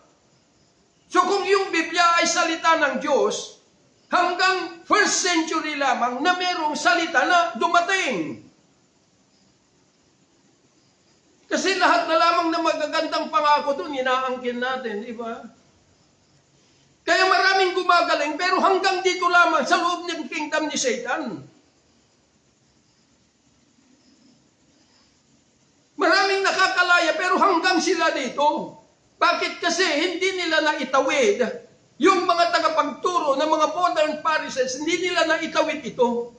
[SPEAKER 1] So kung yung Biblia ay salita ng Diyos, hanggang 1st century lamang na merong salita na dumating. Kasi lahat na lamang na magagandang pangako doon, inaangkin natin, di ba? Kaya maraming gumagaling, pero hanggang dito lamang sa loob ng kingdom ni Satan. Maraming nakakalaya, pero hanggang sila dito. Bakit? Kasi hindi nila naitawid yung mga tagapagturo ng mga modern Pharisees, hindi nila naitawid ito.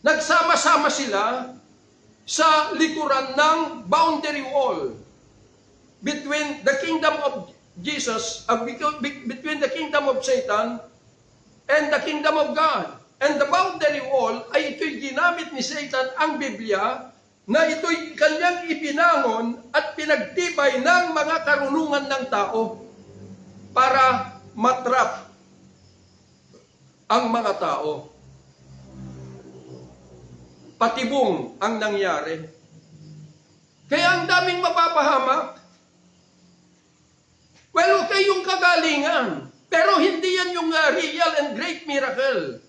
[SPEAKER 1] Nagsama-sama sila sa likuran ng boundary wall between the kingdom of Jesus, between the kingdom of Satan and the kingdom of God. And the boundary wall ay ito'y ginamit ni Satan ang Biblia na ito'y kanyang ipinangon at pinagtibay ng mga karunungan ng tao para matrap ang mga tao. Patibong ang nangyari. Kaya ang daming mapapahamak. Well, okay yung kagalingan. Pero hindi yan yung real and great miracle.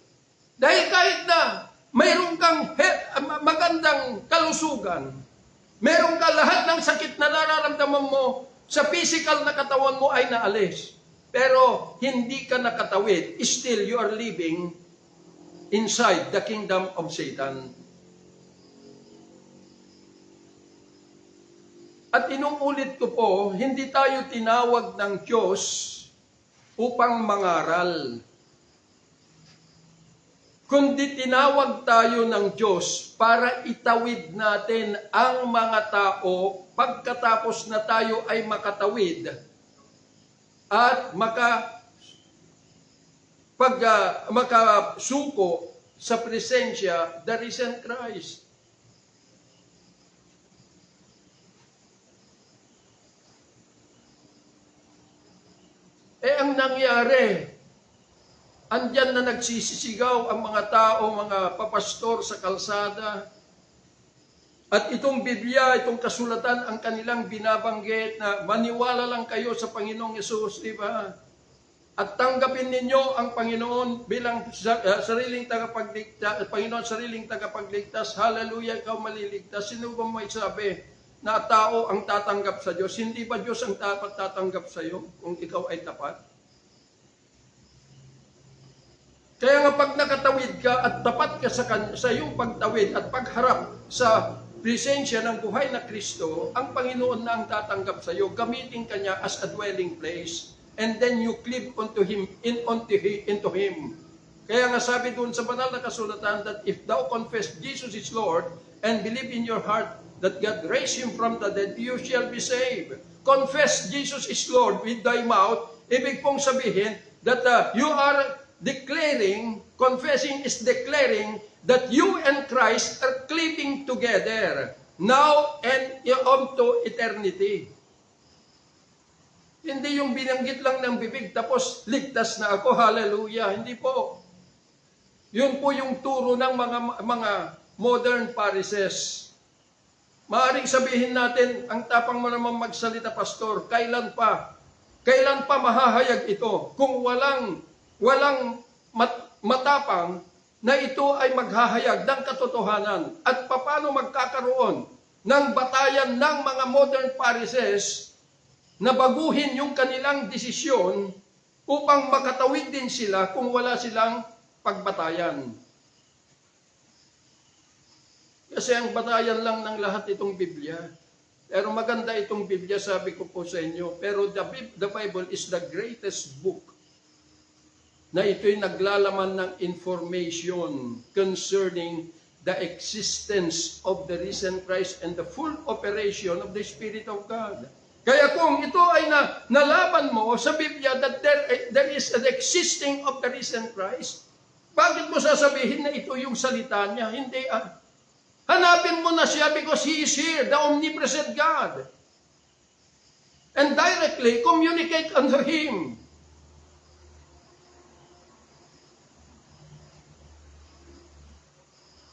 [SPEAKER 1] Dahil kahit na mayroon kang magandang kalusugan, mayroon ka lahat ng sakit na nararamdaman mo sa physical na katawan mo ay naalis. Pero hindi ka nakatawid. Still, you are living inside the kingdom of Satan. At inuulit ko po, hindi tayo tinawag ng Diyos upang mangaral. Kundi tinawag tayo ng Diyos para itawid natin ang mga tao pagkatapos na tayo ay makatawid at makasuko sa presensya, the risen Christ. Ang nangyari, andyan na nagsisisigaw ang mga tao, mga papastor sa kalsada. At itong Biblia, itong kasulatan, ang kanilang binabanggit na maniwala lang kayo sa Panginoong Hesus, di ba? At tanggapin ninyo ang Panginoon bilang sariling tagapagligtas, Panginoon sariling tagapagligtas. Hallelujah, ikaw maliligtas. Sino ba may sabi na tao ang tatanggap sa Diyos? Hindi ba Diyos ang dapat tatanggap sa iyo kung ikaw ay tapat? Kaya nga pag nakatawid ka at tapat ka sa iyong pagtawid at pagharap sa presensya ng buhay na Kristo, ang Panginoon na ang tatanggap sa iyo, gamitin ka niya as a dwelling place, and then you cleave unto Him, into Him. Kaya nga sabi doon sa banal na kasulatan that if thou confess Jesus is Lord and believe in your heart that God raised Him from the dead, you shall be saved. Confess Jesus is Lord with thy mouth, ibig pong sabihin that you are declaring, confessing is declaring that you and Christ are cleaving together now and unto eternity. Hindi yung binanggit lang ng bibig tapos ligtas na ako, hallelujah. Hindi po. Yun po yung turo ng mga modern Pharisees. Maaaring sabihin natin, ang tapang mo naman magsalita, Pastor, kailan pa? Kailan pa mahahayag ito kung walang matapang na ito ay maghahayag ng katotohanan? At paano magkakaroon ng batayan ng mga modern Pharisees na baguhin yung kanilang desisyon upang makatawid din sila kung wala silang pagbatayan? Kasi ang batayan lang ng lahat itong Biblia. Pero maganda itong Biblia, sabi ko po sa inyo. Pero the Bible is the greatest book na ito'y naglalaman ng information concerning the existence of the risen Christ and the full operation of the Spirit of God. Kaya kung ito ay nalaman mo sa Biblia that there is an existing of the risen Christ, bakit mo sasabihin na ito yung salita niya? Hindi Hanapin mo na siya because He is here, the omnipresent God. And directly communicate unto Him.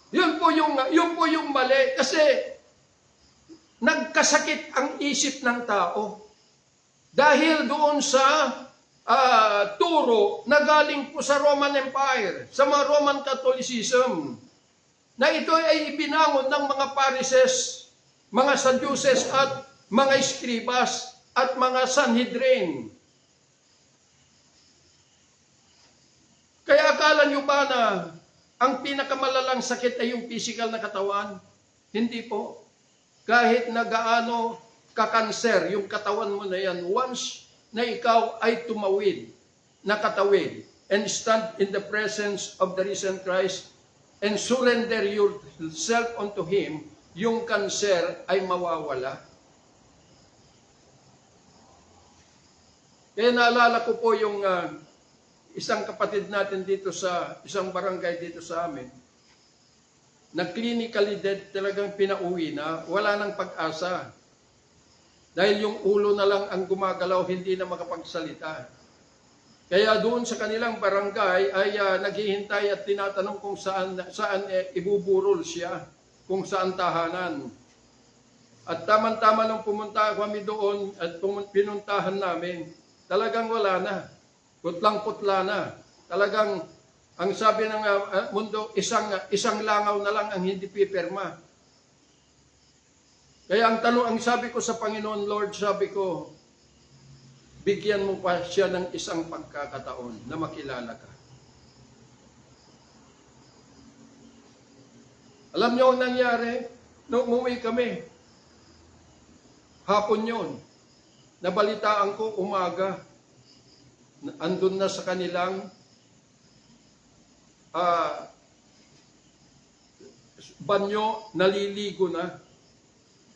[SPEAKER 1] Yun po yung mali. Kasi nagkasakit ang isip ng tao. Dahil doon sa turo na galing po sa Roman Empire, sa mga Roman Catholicism, na ito ay ibinangon ng mga Pharisees, mga Sadducees at mga Escribas at mga Sanhedrin. Kaya akala nyo ba na ang pinakamalalang sakit ay yung physical na katawan? Hindi po. Kahit na gaano kakanser yung katawan mo na yan, once na ikaw ay tumawid, nakatawid, and stand in the presence of the risen Christ, and surrender yourself unto Him, yung kanser ay mawawala. Kaya naalala ko po yung isang kapatid natin dito sa isang barangay dito sa amin, na clinically dead, talagang pinauwi na, wala nang pag-asa. Dahil yung ulo na lang ang gumagalaw, hindi na makapagsalita. Kaya doon sa kanilang barangay ay naghihintay at tinatanong kung saan ibuburol siya, kung saan tahanan. At tamang-tama nung pumunta kami doon at pinuntahan namin, talagang wala na. Putlang-putla na. Talagang ang sabi ng mundo, isang langaw na lang ang hindi pipirma. Kaya ang sabi ko sa Panginoon, Lord, sabi ko, bigyan mo pa siya ng isang pagkakataon na makilala ka. Alam niyo ang nangyari? Nung umuwi kami, hapon yun, nabalitaan ko umaga, andun na sa kanilang banyo, naliligo na,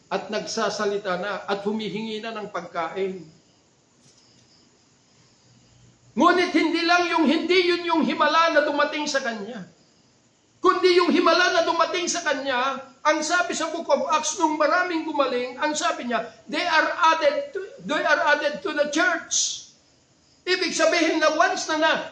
[SPEAKER 1] at nagsasalita na, at humihingi na ng pagkain. Ngunit hindi yun yung himala na dumating sa kanya. Kundi yung himala na dumating sa kanya, ang sabi sa Book of Acts, nung maraming gumaling, ang sabi niya, they are added to the church. Ibig sabihin na once na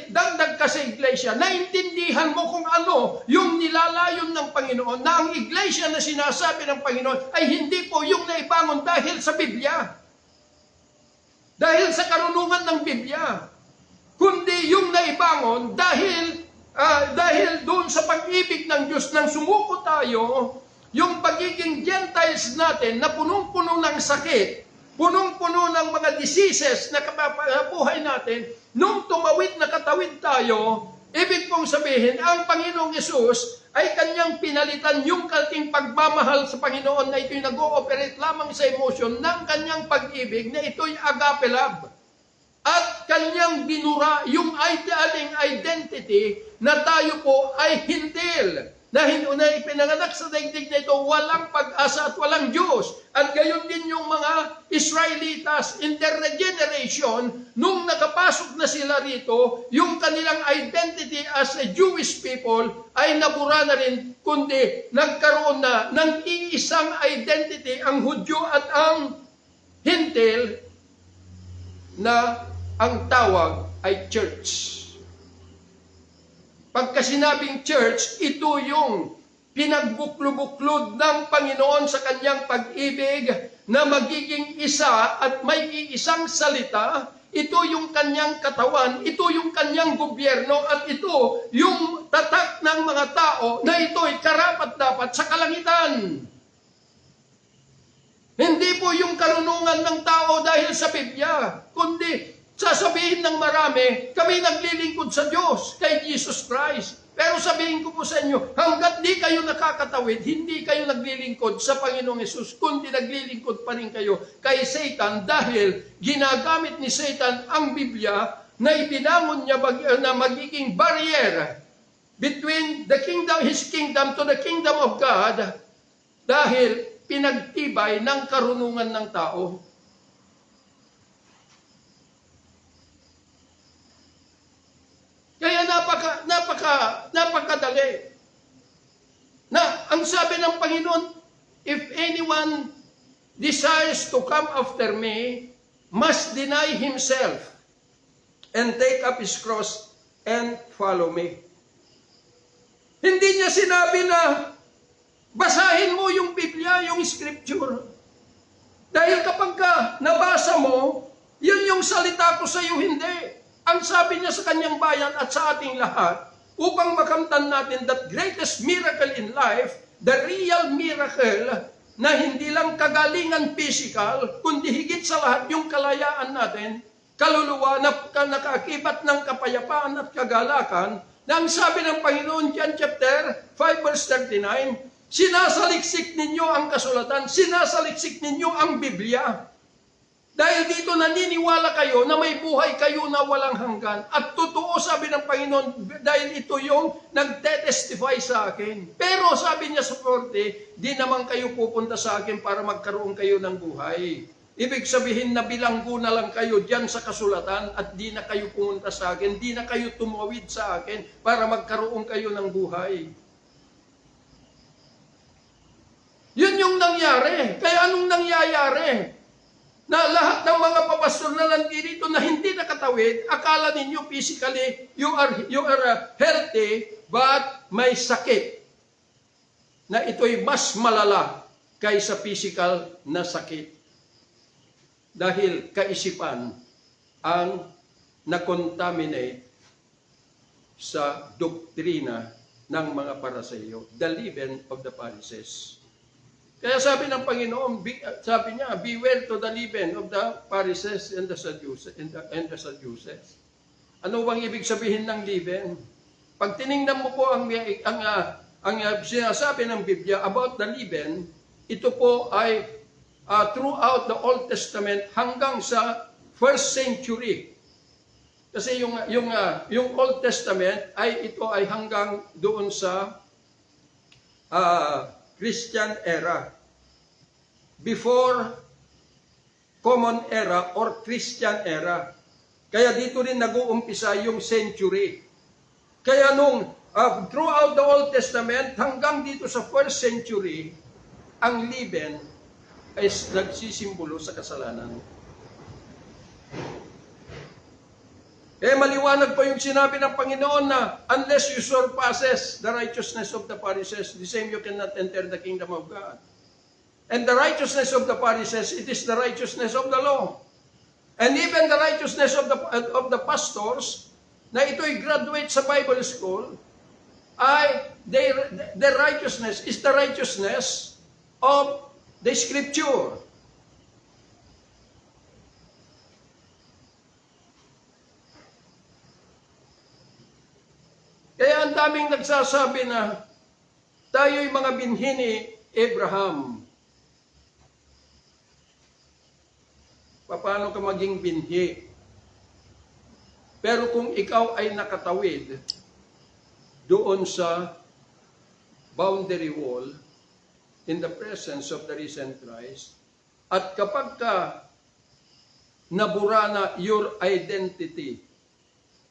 [SPEAKER 1] dagdag ka sa iglesia, naintindihan mo kung ano yung nilalayon ng Panginoon, na ang iglesia na sinasabi ng Panginoon ay hindi po yung naibangon dahil sa Biblia. Dahil sa karunungan ng Biblia, kundi yung naibangon dahil doon sa pag-ibig ng Diyos nang sumuko tayo, yung pagiging Gentiles natin na punong-puno ng sakit, punong-puno ng mga diseases na kapabuhay natin, nung tumawid na katawid tayo, ibig pong sabihin, ang Panginoong Yesus ay kanyang pinalitan yung kating pagmamahal sa Panginoon na ito'y nag-ooperate lamang sa emotion ng kanyang pag-ibig na ito'y agape love. At kanyang binura yung idealing identity na tayo po ay hintil, na ipinanganak sa daigdig na ito, walang pag-asa at walang Diyos. At gayon din yung mga Israelitas in their regeneration, nung nakapasok na sila rito, yung kanilang identity as a Jewish people ay nabura na rin, kundi nagkaroon na ng iisang identity, ang Hudyo at ang Hintil, na ang tawag ay church. Pagka sinabing church, ito yung pinagbuklo-buklod ng Panginoon sa kanyang pag-ibig na magiging isa at may iisang salita. Ito yung kanyang katawan, ito yung kanyang gobyerno, at ito yung tatak ng mga tao na ito'y karapat-dapat sa kalangitan. Hindi po yung karunungan ng tao dahil sa Biblia, kundi sasabihin ng marami, kami naglilingkod sa Diyos, kay Jesus Christ. Pero sabihin ko po sa inyo, hanggat di kayo nakakatawid, hindi kayo naglilingkod sa Panginoong Yesus, kundi naglilingkod pa rin kayo kay Satan dahil ginagamit ni Satan ang Biblia na ibinangon niya na magiging barrier between the kingdom, his kingdom to the kingdom of God dahil pinagtibay ng karunungan ng tao. Kaya napakadali. Na ang sabi ng Panginoon, if anyone desires to come after me, must deny himself and take up his cross and follow me. Hindi niya sinabi na basahin mo yung Biblia, yung Scripture. Dahil kapag nabasa mo, yun yung salita ko sa iyo, hindi. Ang sabi niya sa kanyang bayan at sa ating lahat, upang makamtan natin that greatest miracle in life, the real miracle na hindi lang kagalingan physical, kundi higit sa lahat yung kalayaan natin, kaluluwa na nakakibat ng kapayapaan at kagalakan, na ang sabi ng Panginoon, John chapter 5 verse 39, sinasaliksik ninyo ang kasulatan, sinasaliksik ninyo ang Biblia. Dahil dito naniniwala kayo na may buhay kayo na walang hanggan. At totoo sabi ng Panginoon, dahil ito yung nagte-testify sa akin. Pero sabi niya sa 40, di naman kayo pupunta sa akin para magkaroon kayo ng buhay. Ibig sabihin na bilanggo na lang kayo dyan sa kasulatan at di na kayo pumunta sa akin, di na kayo tumawid sa akin para magkaroon kayo ng buhay. Yun yung nangyari. Kaya anong nangyayari? Na lahat ng mga papastor na nandito na hindi nakatawid, akala ninyo physically, you are healthy, but may sakit. Na ito'y mas malala kaysa physical na sakit. Dahil kaisipan ang na-contaminate sa doktrina ng mga Pariseo, the leaven of the Pharisees. Kaya sabi ng Panginoon, sabi niya, beware to the leaven of the Pharisees and the Sadducees. Ano bang ibig sabihin ng leaven? Pag tiningnan mo po ang sinasabi ng Biblia about the leaven, ito po ay throughout the Old Testament hanggang sa 1st century. Kasi yung Old Testament ito ay hanggang doon sa Christian era. Before Common Era or Christian era. Kaya dito rin nag-uumpisa yung century. Kaya throughout the Old Testament hanggang dito sa 1st century, ang leaven ay nagsisimbolo sa kasalanan. Maliwanag pa yung sinabi ng Panginoon na unless you surpasses the righteousness of the Pharisees, the same you cannot enter the kingdom of God. And the righteousness of the Pharisees, it is the righteousness of the law. And even the righteousness of the pastors, na ito'y graduate sa Bible school, their righteousness is the righteousness of the Scripture. Kaya ang daming nagsasabi na tayo'y mga binhi ni Abraham. Paano ka maging binhi? Pero kung ikaw ay nakatawid doon sa boundary wall in the presence of the risen Christ, at kapag ka nabura na your identity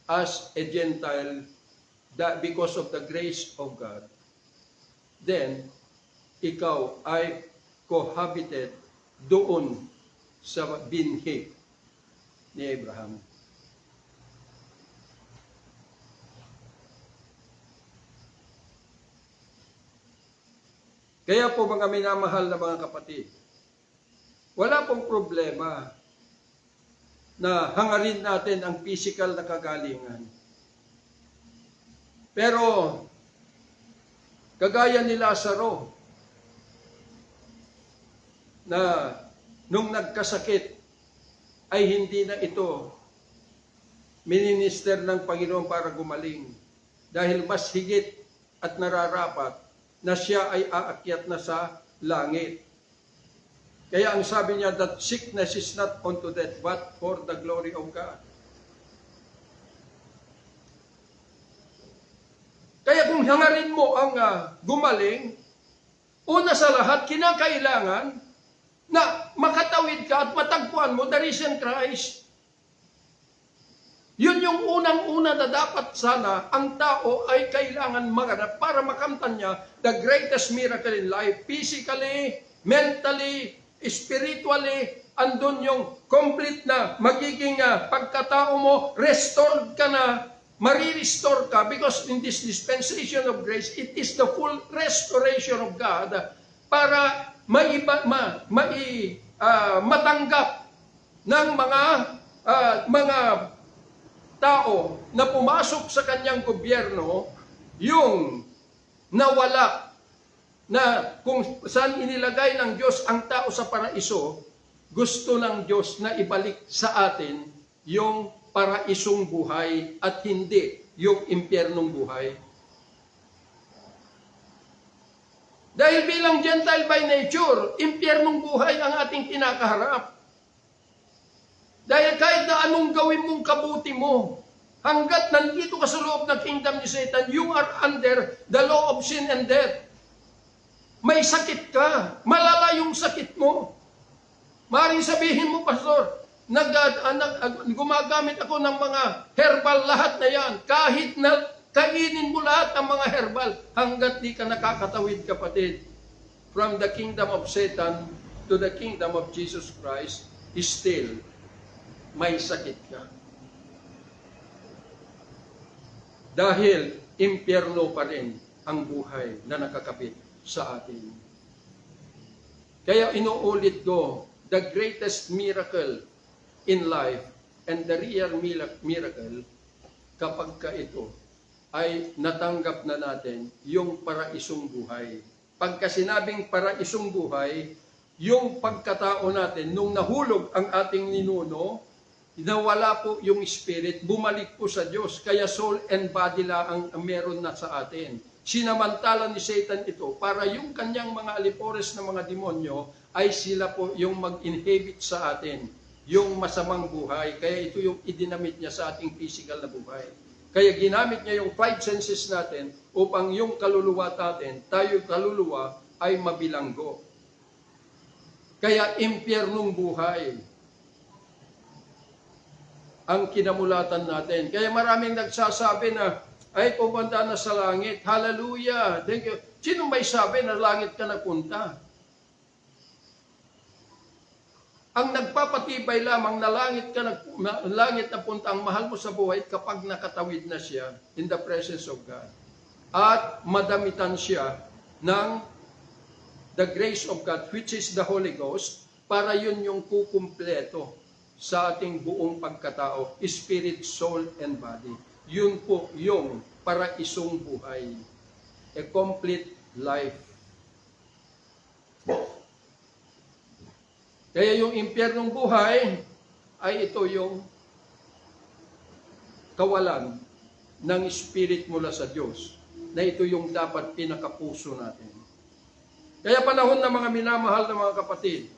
[SPEAKER 1] as a Gentile, that because of the grace of God, then ikaw ay cohabited doon sa binhi ni Abraham. Kaya po mga minamahal na mga kapatid, wala pong problema na hangarin natin ang physical na kagalingan. Pero, kagaya ni Lazaro, na nung nagkasakit, ay hindi na ito minister ng Panginoon para gumaling. Dahil mas higit at nararapat na siya ay aakyat na sa langit. Kaya ang sabi niya, that sickness is not unto death, but for the glory of God. Kaya kung hangarin mo ang gumaling, una sa lahat, kinakailangan na makatawid ka at matagpuan mo the risen Christ. Yun yung unang-una na dapat sana ang tao ay kailangan maganap para makamtan niya the greatest miracle in life. Physically, mentally, spiritually, andun yung complete na magiging pagkatao mo, restored ka na, marirestore ka because in this dispensation of grace, it is the full restoration of God para matanggap ng mga tao na pumasok sa kanyang gobyerno yung nawala na kung saan inilagay ng Diyos ang tao sa paraiso, gusto ng Diyos na ibalik sa atin yung paraisong buhay at hindi yung impyernong buhay. Dahil bilang Gentile by nature, impyernong buhay ang ating kinakaharap. Dahil kahit na anong gawin mong kabuti mo, hanggat nandito ka sa loob ng kingdom ni Satan, you are under the law of sin and death. May sakit ka. Malala yung sakit mo. Maring sabihin mo, Pastor, gumagamit ako ng mga herbal lahat na yan. Kahit na kainin mo lahat ng mga herbal, hanggat di ka nakakatawid, kapatid, from the kingdom of Satan to the kingdom of Jesus Christ, still, may sakit ka. Dahil impyerno pa rin ang buhay na nakakapit sa atin. Kaya inuulit ko, the greatest miracle in life and the real miracle kapag ka ito ay natanggap na natin yung paraisong buhay. Pagka sinabing paraisong buhay, yung pagkatao natin, nung nahulog ang ating ninuno, nawala po yung spirit, bumalik po sa Diyos. Kaya soul and body lang ang meron na sa atin. Sinamantala ni Satan ito para yung kanyang mga alipores na mga demonyo ay sila po yung mag-inhibit sa atin, yung masamang buhay. Kaya ito yung idinamit niya sa ating physical na buhay. Kaya ginamit niya yung 5 senses natin upang yung kaluluwa natin, tayo kaluluwa, ay mabilanggo. Kaya impyernong buhay ang kinamulatan natin. Kaya maraming nagsasabi na, ay pupunta na sa langit. Hallelujah! Thank you. Sino may sabi na langit ka napunta? Ang nagpapatibay lamang na langit na punta ang mahal mo sa buhay kapag nakatawid na siya in the presence of God. At madamitan siya ng the grace of God, which is the Holy Ghost, para yun yung kukumpleto sa ating buong pagkatao, spirit, soul, and body. Yun po yung paraisong buhay. A complete life. Kaya yung impyernong buhay ay ito yung kawalan ng spirit mula sa Diyos, na ito yung dapat pinakapuso natin. Kaya panahon na mga minamahal na mga kapatid,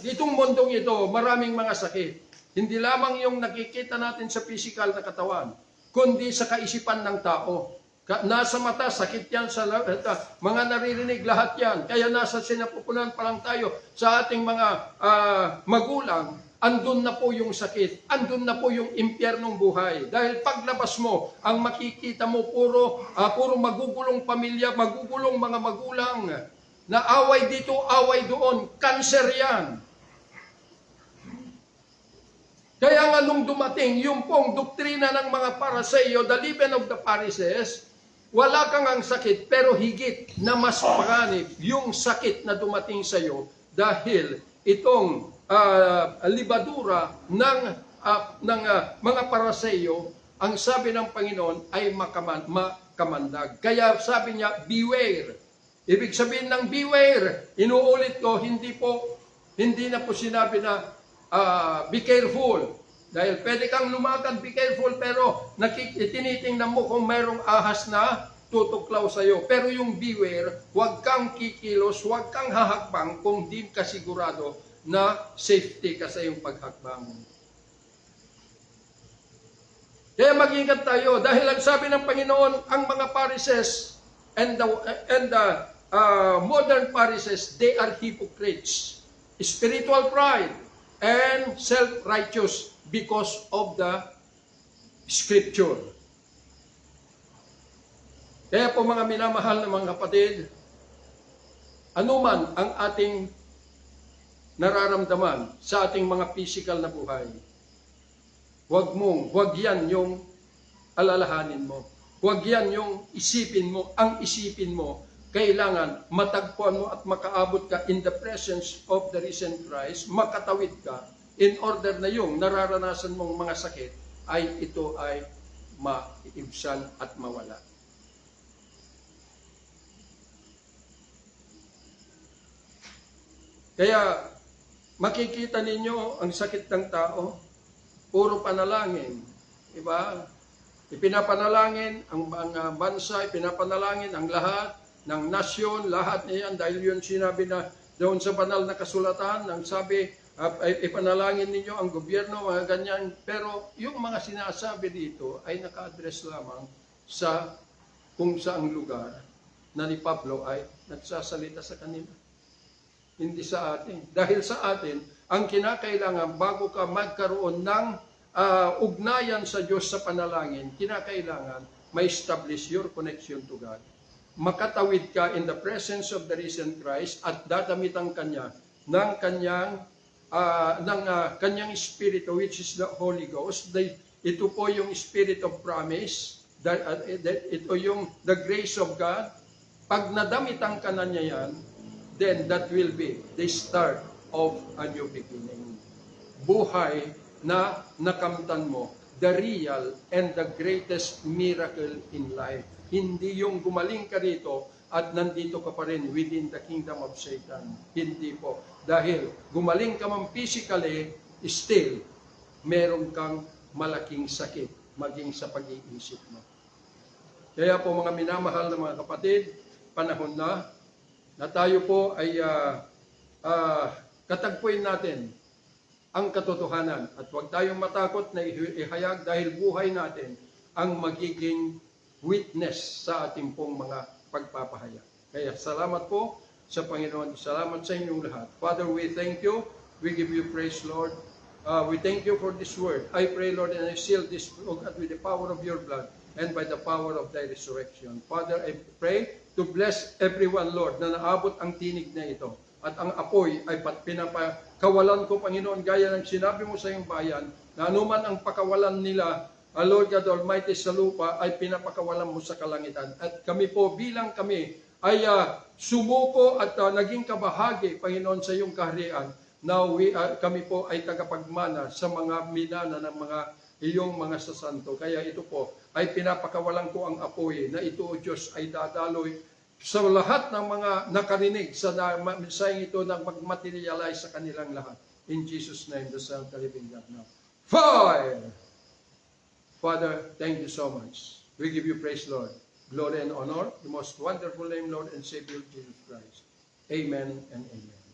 [SPEAKER 1] ditong mundong ito, maraming mga sakit. Hindi lamang yung nakikita natin sa physical na katawan, kundi sa kaisipan ng tao. Nasa mata, sakit yan, sa mga naririnig, lahat yan. Kaya nasa sinapupunan pa lang tayo sa ating mga magulang, andun na po yung sakit, andun na po yung impyernong buhay. Dahil paglabas mo, ang makikita mo puro magugulong pamilya, magugulong mga magulang, na away dito, away doon, cancer yan. Kaya nga nung dumating, yung pong doktrina ng mga Pariseo, the leaven of the Pharisees, wala kang ang sakit, pero higit na mas panganib yung sakit na dumating sa iyo dahil itong libadura ng mga paraseyo, ang sabi ng Panginoon ay makamandag. Kaya sabi niya, beware. Ibig sabihin ng beware, inuulit ko, hindi na po sinabi na be careful. Dahil pwede kang lumakad, be careful, pero tinitingnan mo kung mayroong ahas na tutuklaw sa iyo. Pero yung beware, huwag kang kikilos, huwag kang hahakbang kung di ka sigurado na safety ka sa iyong paghakbang. Kaya mag-ingat tayo dahil ang sabi ng Panginoon, ang mga Pharisees and the modern Pharisees, they are hypocrites. Spiritual pride and self-righteous because of the Scripture. Kaya po mga minamahal na mga kapatid, anuman ang ating nararamdaman sa ating mga physical na buhay, huwag yan yung alalahanin mo. Huwag yan yung isipin mo. Ang isipin mo, kailangan matagpuan mo at makaabot ka in the presence of the risen Christ, makatawid ka, in order na yung nararanasan mong mga sakit ito ay maibsan at mawala. Kaya makikita ninyo ang sakit ng tao, puro panalangin. Diba? Ipinapanalangin ang bansa, ipinapanalangin ang lahat ng nasyon, lahat niyan, dahil yun sinabi na doon sa banal na kasulatan, ang sabi, ipanalangin ninyo ang gobyerno, mga ganyan. Pero yung mga sinasabi dito ay naka-address lamang sa kung saang lugar na ni Pablo ay nagsasalita sa kanila. Hindi sa atin. Dahil sa atin, ang kinakailangan bago ka magkaroon ng ugnayan sa Diyos sa panalangin, kinakailangan ma-establish your connection to God. Makatawid ka in the presence of the risen Christ at dadamitan kanya ng kanyang Espiritu, which is the Holy Ghost. Ito po yung Spirit of promise. Ito yung the grace of God. Pag nadamitan ka na niya yan, then that will be the start of a new beginning. Buhay na nakamtan mo, the real and the greatest miracle in life. Hindi yung gumaling ka rito at nandito ka pa rin within the kingdom of Satan. Hindi po. Dahil gumaling ka man physically, still, meron kang malaking sakit maging sa pag-iisip mo. Kaya po mga minamahal na mga kapatid, panahon na tayo po ay katagpuin natin ang katotohanan at huwag tayong matakot na ihayag dahil buhay natin ang magiging witness sa ating pong mga pagpapahayag. Kaya salamat po sa Panginoon. Salamat sa inyong lahat. Father, we thank you. We give you praise, Lord. We thank you for this word. I pray, Lord, and I seal this with the power of your blood and by the power of thy resurrection. Father, I pray to bless everyone, Lord, na naabot ang tinig na ito. At ang apoy ay pinapakawalan ko, Panginoon, gaya ng sinabi mo sa iyong bayan, na anuman ang pakawalan nila, Lord God Almighty, sa lupa, ay pinapakawalan mo sa kalangitan. At kami po, bilang kami, ay sumuko at naging kabahagi, Panginoon, sa iyong kaharian. Now, kami po ay tagapagmana sa mga minana ng mga iyong mga sasanto. Kaya ito po, ay pinapakawalan ko ang apoy na ito, O Diyos, ay dadaloy sa lahat ng mga nakarinig sa mensaheng ito na mag-materialize sa kanilang lahat. In Jesus' name, the Son of the living God now. Fire! Father, thank you so much. We give you praise, Lord. Glory and honor, the most wonderful name, Lord and Savior Jesus Christ. Amen and amen.